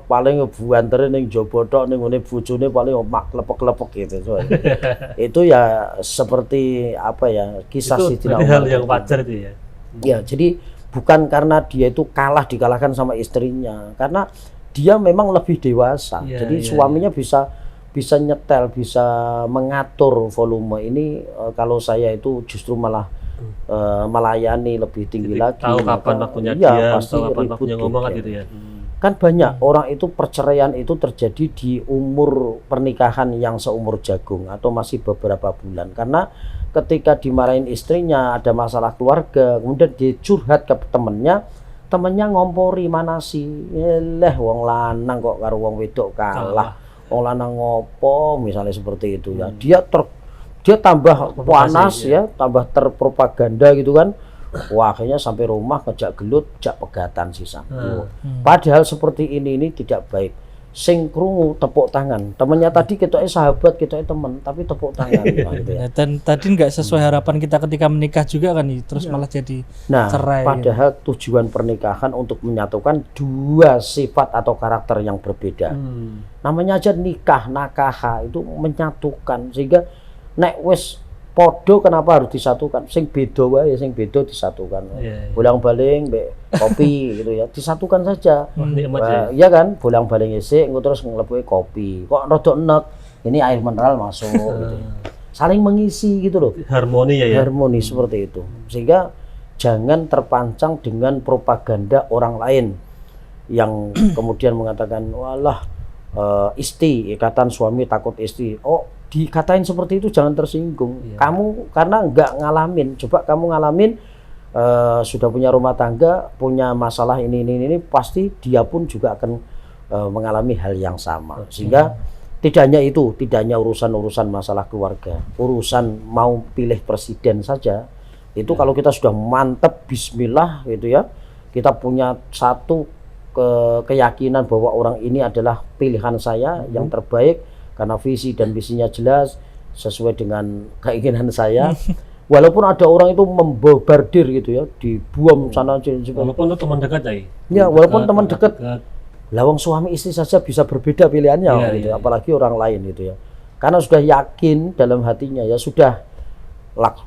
paling buantere ning jaba tok, ning ngene bojone paling mak klepek-klepek gitu. Itu ya seperti apa ya, kisah Sayyidina Umar. Hal yang wajar itu ya. Ya, jadi bukan karena dia itu dikalahkan sama istrinya, karena dia memang lebih dewasa. Jadi suaminya bisa nyetel, bisa mengatur volume. Ini kalau saya itu justru malah melayani lebih tinggi lagi. Tahu kapan waktunya dia, tahu kapan waktunya ngomong gitu ya. Kan banyak orang itu perceraian itu terjadi di umur pernikahan yang seumur jagung atau masih beberapa bulan, karena ketika dimarahin istrinya, ada masalah keluarga, kemudian dia curhat ke temennya ngompori mana sih, wong lanang kok karo wong wedok kalah, wong lanang ngopo misalnya seperti itu ya, dia tambah panas ya, tambah terpropaganda gitu kan. Wah, akhirnya sampai rumah ngejak gelut, jak pegatan sisan. Padahal seperti ini tidak baik. Sing krungu tepuk tangan. Temennya tadi kita sahabat, kita teman, tapi tepuk tangan. Gitu ya. Dan tadi nggak sesuai harapan kita ketika menikah juga kan, terus malah jadi cerai. Padahal tujuan pernikahan untuk menyatukan dua sifat atau karakter yang berbeda. Namanya aja nikah, nakaha itu menyatukan, sehingga nek wis podo kenapa harus disatukan? Sing beda wae, sing beda disatukan. Bolang-baling mbek kopi gitu ya, disatukan saja. Iya kan, bolang-baling isik engko terus nglebuke kopi. Kok rada enek, ini air mineral masuk gitu. Saling mengisi gitu loh. Harmoni ya. Harmoni seperti itu. Sehingga jangan terpancang dengan propaganda orang lain yang kemudian mengatakan walah isti, ikatan suami takut istri. Oh, dikatain seperti itu jangan tersinggung. Kamu karena nggak ngalamin, coba kamu ngalamin, sudah punya rumah tangga, punya masalah ini, pasti dia pun juga akan mengalami hal yang sama. Sehingga tidak hanya urusan masalah keluarga, urusan mau pilih presiden saja itu kalau kita sudah mantep bismillah gitu ya, kita punya satu keyakinan bahwa orang ini adalah pilihan saya yang terbaik karena visi dan misinya jelas sesuai dengan keinginan saya. Walaupun ada orang itu membobardir gitu ya, dibuam sana sini. Walaupun itu teman dekat ya, walaupun teman dekat. Lawang suami istri saja bisa berbeda pilihannya gitu, apalagi orang lain gitu ya. Karena sudah yakin dalam hatinya ya sudah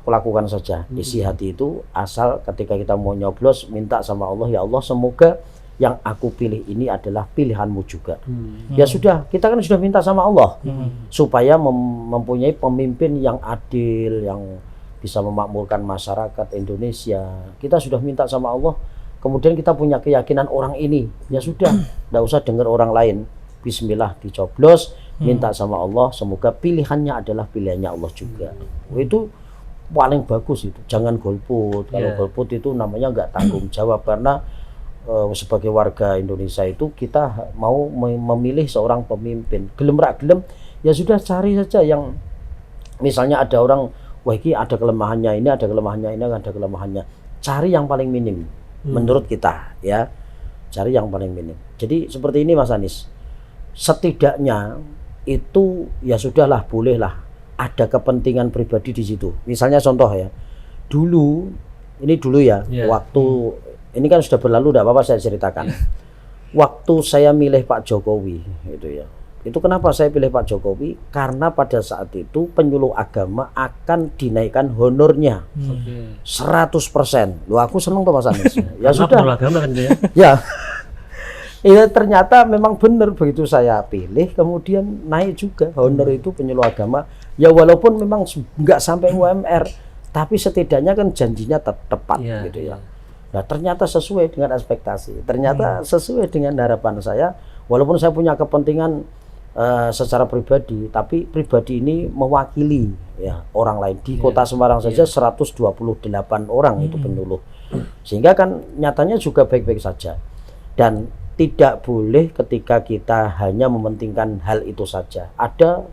lakukan saja. Isi hati itu asal ketika kita mau nyoblos minta sama Allah, ya Allah semoga yang aku pilih ini adalah pilihanmu juga. Ya sudah, kita kan sudah minta sama Allah supaya mempunyai pemimpin yang adil, yang bisa memakmurkan masyarakat Indonesia. Kita sudah minta sama Allah, kemudian kita punya keyakinan orang ini. Ya sudah, tidak usah dengar orang lain. Bismillah dicoblos, minta sama Allah, semoga pilihannya adalah pilihannya Allah juga. Itu paling bagus itu. Jangan golput. Kalau golput itu namanya nggak tanggung jawab, karena sebagai warga Indonesia itu kita mau memilih seorang pemimpin, gelem rak gelem ya sudah cari saja yang misalnya ada orang wah ini ada kelemahannya, ini ada kelemahannya, ini ada kelemahannya, cari yang paling minim menurut kita ya, cari yang paling minim. Jadi seperti ini Mas Anies, setidaknya itu ya sudahlah, bolehlah ada kepentingan pribadi di situ. Misalnya contoh ya, dulu ya waktu ini kan sudah berlalu, tidak apa-apa saya ceritakan. Waktu saya milih Pak Jokowi, gitu ya. Itu kenapa saya pilih Pak Jokowi? Karena pada saat itu penyuluh agama akan dinaikkan honornya 100%. Loh, aku seneng tuh Mas Anies. Ya sudah. Agama kan dia. Ya. Ya ternyata memang benar, begitu saya pilih kemudian naik juga honor itu penyuluh agama. Ya walaupun memang nggak sampai UMR, tapi setidaknya kan janjinya tepat gitu ya. Nah ternyata sesuai dengan ekspektasi, ternyata sesuai dengan harapan saya. Walaupun saya punya kepentingan secara pribadi, tapi pribadi ini mewakili ya orang lain. Di kota Semarang saja 128 orang itu penyuluh, sehingga kan nyatanya juga baik-baik saja. Dan tidak boleh ketika kita hanya mementingkan hal itu saja. Ada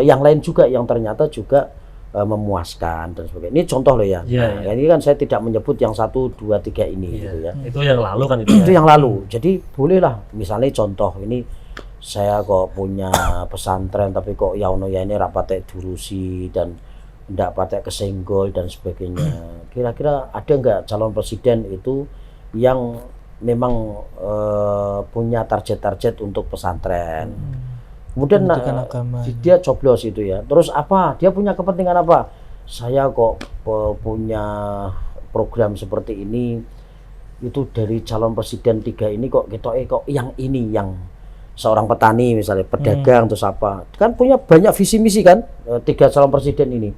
yang lain juga yang ternyata juga memuaskan dan sebagainya. Ini contoh loh ya. Nah, ini kan saya tidak menyebut yang 1, 2, 3 ini gitu ya. Itu yang lalu kan itu. Itu yang lalu. Jadi bolehlah misalnya contoh ini, saya kok punya pesantren tapi kok ya ono ya ini rapate durusi dan ndak patek kesenggol dan sebagainya. Kira-kira ada nggak calon presiden itu yang memang punya target-target untuk pesantren? Kemudian dia coblos itu ya. Terus apa? Dia punya kepentingan apa? Saya kok punya program seperti ini. Itu dari calon presiden 3 ini kok kok yang ini yang seorang petani misalnya, pedagang terus apa? Kan punya banyak visi misi kan 3 calon presiden ini.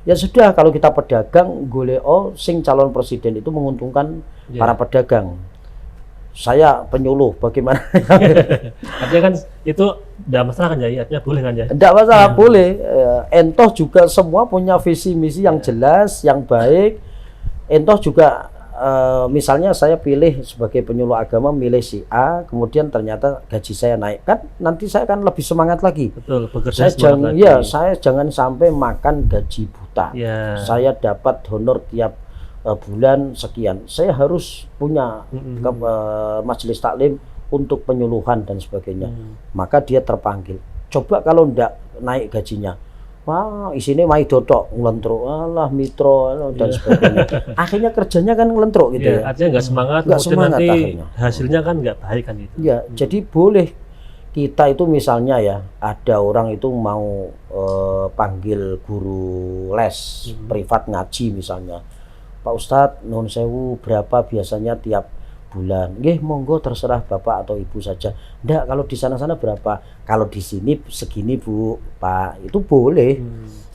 Ya sudah, kalau kita pedagang golek sing calon presiden itu menguntungkan para pedagang. saya penyuluh, bagaimana? Artinya kan itu tidak masalah kan ya, artinya boleh kan ya? Tidak masalah, boleh. Entoh juga semua punya visi misi yang jelas, yang baik. Entoh juga misalnya saya pilih sebagai penyuluh agama, milih si A, kemudian ternyata gaji saya naik, kan nanti saya kan lebih semangat lagi. Betul, bekerja Saya jangan sampai makan gaji buta. Ya. Saya dapat honor tiap bulan sekian, saya harus punya majelis taklim untuk penyuluhan dan sebagainya. Maka dia terpanggil. Coba kalau ndak naik gajinya, wah isinya mai dotok ngelentruk, alah mitro dan sebagainya. Akhirnya kerjanya kan ngelentruk gitu ya. Artinya nggak semangat, nanti akhirnya hasilnya kan nggak baik kan itu. Ya, jadi boleh kita itu misalnya ya, ada orang itu mau panggil guru les privat ngaji misalnya. Pak Ustadz, nun sewu berapa biasanya tiap bulan? Nggih, monggo terserah Bapak atau Ibu saja. Ndak, kalau di sana-sana berapa? Kalau di sini segini Bu, Pak. Itu boleh.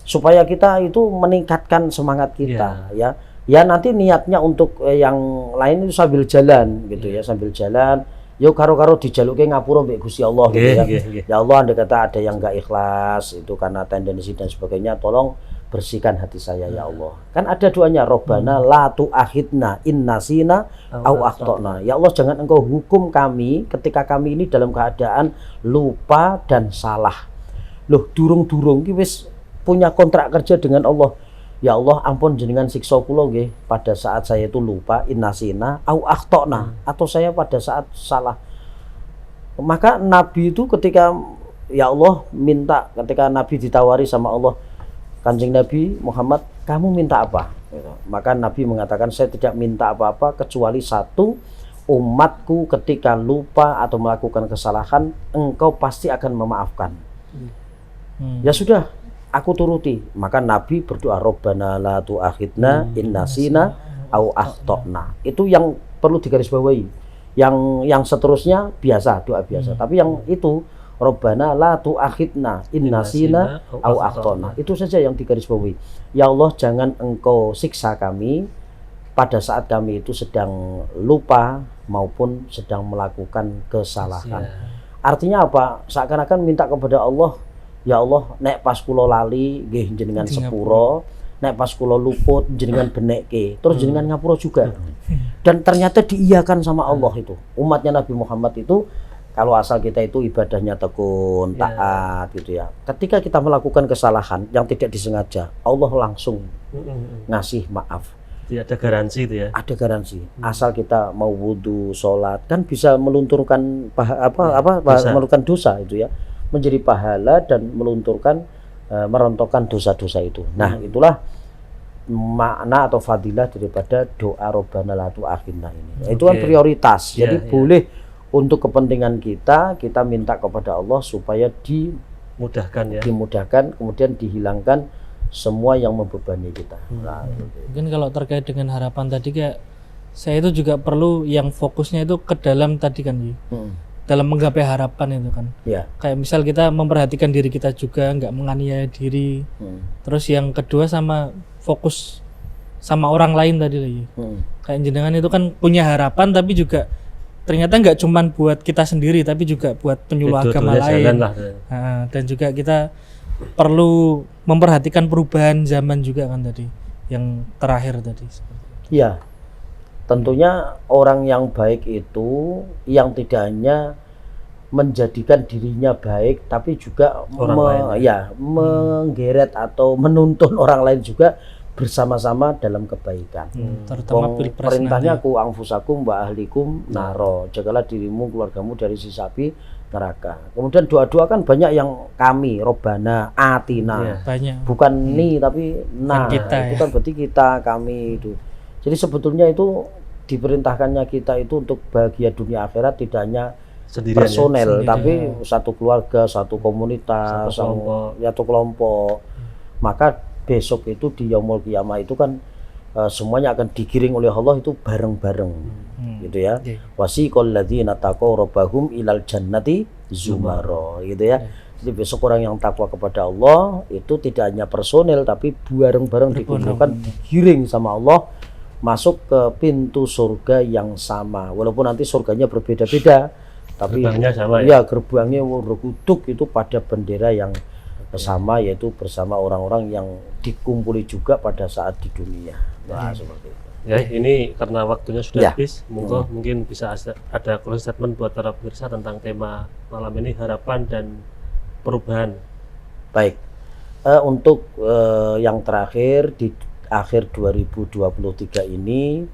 Supaya kita itu meningkatkan semangat kita ya. Ya nanti niatnya untuk yang lain itu sambil jalan gitu ya, sambil jalan. Yo karo-karo dijaluke ngapura mbek Gusti Allah gitu ya. Ya Allah, andai kata ada yang enggak ikhlas itu karena tendensi dan sebagainya, tolong bersihkan hati saya ya Allah. Kan ada doanya, Robbana la tu'akhidna in nasina au akhtana. Ya Allah, jangan engkau hukum kami ketika kami ini dalam keadaan lupa dan salah. Loh, durung-durung ki wis punya kontrak kerja dengan Allah. Ya Allah, ampun jenengan siksa kula nggih pada saat saya itu lupa, in nasina au akhtana, atau saya pada saat salah. Maka Nabi itu ketika ya Allah minta, ketika Nabi ditawari sama Allah, Kanjeng Nabi Muhammad, kamu minta apa? Maka Nabi mengatakan, saya tidak minta apa-apa kecuali satu, umatku ketika lupa atau melakukan kesalahan, engkau pasti akan memaafkan. Ya sudah, aku turuti. Maka Nabi berdoa, Robbana la tu'akhidna in nasina au akhtana. Itu yang perlu digarisbawahi. Yang seterusnya biasa, doa biasa. Tapi yang itu, Robbana la tu'akhidna in nasina au akhtana. Itu saja yang digarisbawahi. Ya Allah, jangan engkau siksa kami pada saat kami itu sedang lupa maupun sedang melakukan kesalahan. Artinya apa? Seakan-akan minta kepada Allah, ya Allah, nek pas kula lali nggih jenengan sepuro, nek pas kula luput jenengan benekke, terus jenengan ngapura juga. Dan ternyata diiyakan sama Allah itu. Umatnya Nabi Muhammad itu, kalau asal kita itu ibadahnya tekun, taat gitu ya. Ketika kita melakukan kesalahan yang tidak disengaja, Allah langsung ngasih maaf. Tidak ada garansi itu ya. Ada garansi. Asal kita mau wudu, sholat, kan bisa melunturkan melunturkan dosa itu ya, menjadi pahala dan melunturkan merontokkan dosa-dosa itu. Nah, itulah makna atau fadilah daripada doa Robbana la tu'akhidna ini. Itu kan prioritas. Jadi boleh untuk kepentingan kita minta kepada Allah supaya dimudahkan, kemudian dihilangkan semua yang membebani kita. Nah, mungkin kalau terkait dengan harapan tadi, kayak saya itu juga perlu yang fokusnya itu ke dalam tadi kan, dalam menggapai harapan itu kan. Kayak misal kita memperhatikan diri kita juga, nggak menganiaya diri. Terus yang kedua sama fokus sama orang lain tadi lagi. Kayak jenengan itu kan punya harapan, tapi juga ternyata nggak cuman buat kita sendiri, tapi juga buat penyuluh agama lain. Dan juga kita perlu memperhatikan perubahan zaman juga kan tadi, yang terakhir tadi. Iya, tentunya orang yang baik itu yang tidak hanya menjadikan dirinya baik, tapi juga menggeret atau menuntun orang lain juga bersama-sama dalam kebaikan. Terutama perintahnya ku anfusakum wa ahlikum naro, jagalah dirimu keluargamu dari siksa api neraka. Kemudian doa-doa kan banyak yang kami, Robbana atina, bukan ni tapi na, itu kan berarti kita, kami itu. Jadi sebetulnya itu diperintahkannya kita itu untuk bahagia dunia akhirat tidak hanya personel, tapi satu keluarga, satu komunitas, satu kelompok. Maka besok itu di Yaumul Qiyamah itu kan semuanya akan digiring oleh Allah itu bareng-bareng gitu ya. Wasiqal ladzina taqaw rabbahum ilal jannati zumara gitu ya. Jadi besok orang yang takwa kepada Allah itu tidak hanya personel tapi bareng-bareng dikumpulkan, digiring sama Allah masuk ke pintu surga yang sama. Walaupun nanti surganya berbeda-beda, tapi gerbangnya sama ya gerbangnya berkutuk itu pada bendera yang sama, yaitu bersama orang-orang yang dikumpuli juga pada saat di dunia. Nah, seperti itu. Ya, ini karena waktunya sudah Ya. habis, mungkin bisa ada closing statement buat para pemirsa tentang tema malam ini, harapan dan perubahan. Baik, untuk yang terakhir di akhir 2023 ini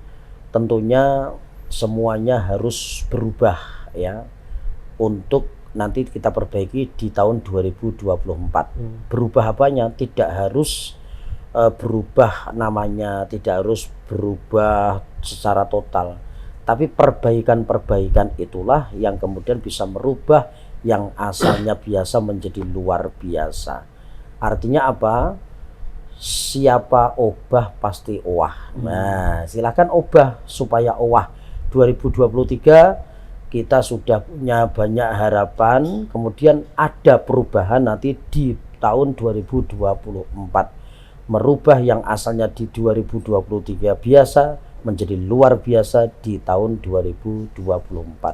tentunya semuanya harus berubah ya, untuk nanti kita perbaiki di tahun 2024. Berubah apanya? Tidak harus berubah namanya, tidak harus berubah secara total, tapi perbaikan-perbaikan itulah yang kemudian bisa merubah yang asalnya biasa menjadi luar biasa. Artinya apa? Siapa obah pasti owah. Nah, silakan obah supaya owah. 2023 kita sudah punya banyak harapan, kemudian ada perubahan nanti di tahun 2024. Merubah yang asalnya di 2023 biasa menjadi luar biasa di tahun 2024.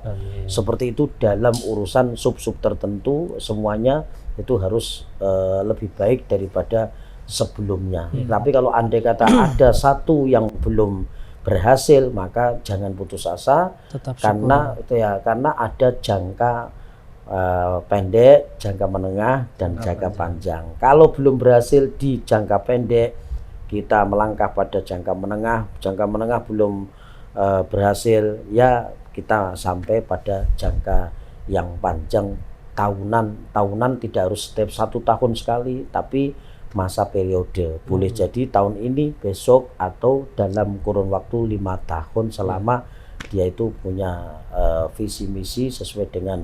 Amin. Seperti itu dalam urusan sub-sub tertentu, semuanya itu harus lebih baik daripada sebelumnya. Tapi kalau andai kata ada satu yang belum berhasil, maka jangan putus asa. Tetap Karena ada jangka pendek, jangka menengah, dan jangka panjang. Kalau belum berhasil di jangka pendek, kita melangkah pada jangka menengah belum berhasil, ya kita sampai pada jangka yang panjang, tahunan tidak harus setiap 1 tahun sekali, tapi masa periode. Boleh jadi tahun ini, besok, atau dalam kurun waktu 5 tahun selama dia itu punya visi misi sesuai dengan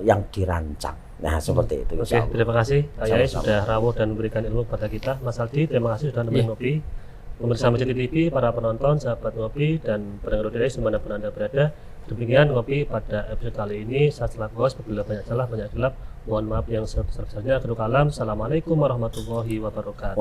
yang dirancang. Nah, seperti itu. Oke, terima kasih Ayai Sama-sama. sudah rawuh dan memberikan ilmu kepada kita. Mas Aldi, terima kasih sudah nemenin Ngopi. Pemirsa Masjid TV, para penonton, sahabat Ngopi, dan pendengar Udara dimanapun Anda berada. Demikian Ngopi pada episode kali ini. Saya selaku host, apabila banyak salah, banyak gelap, mohon maaf yang sebesar-besarnya. Akhirul kalam, assalamualaikum warahmatullahi wabarakatuh.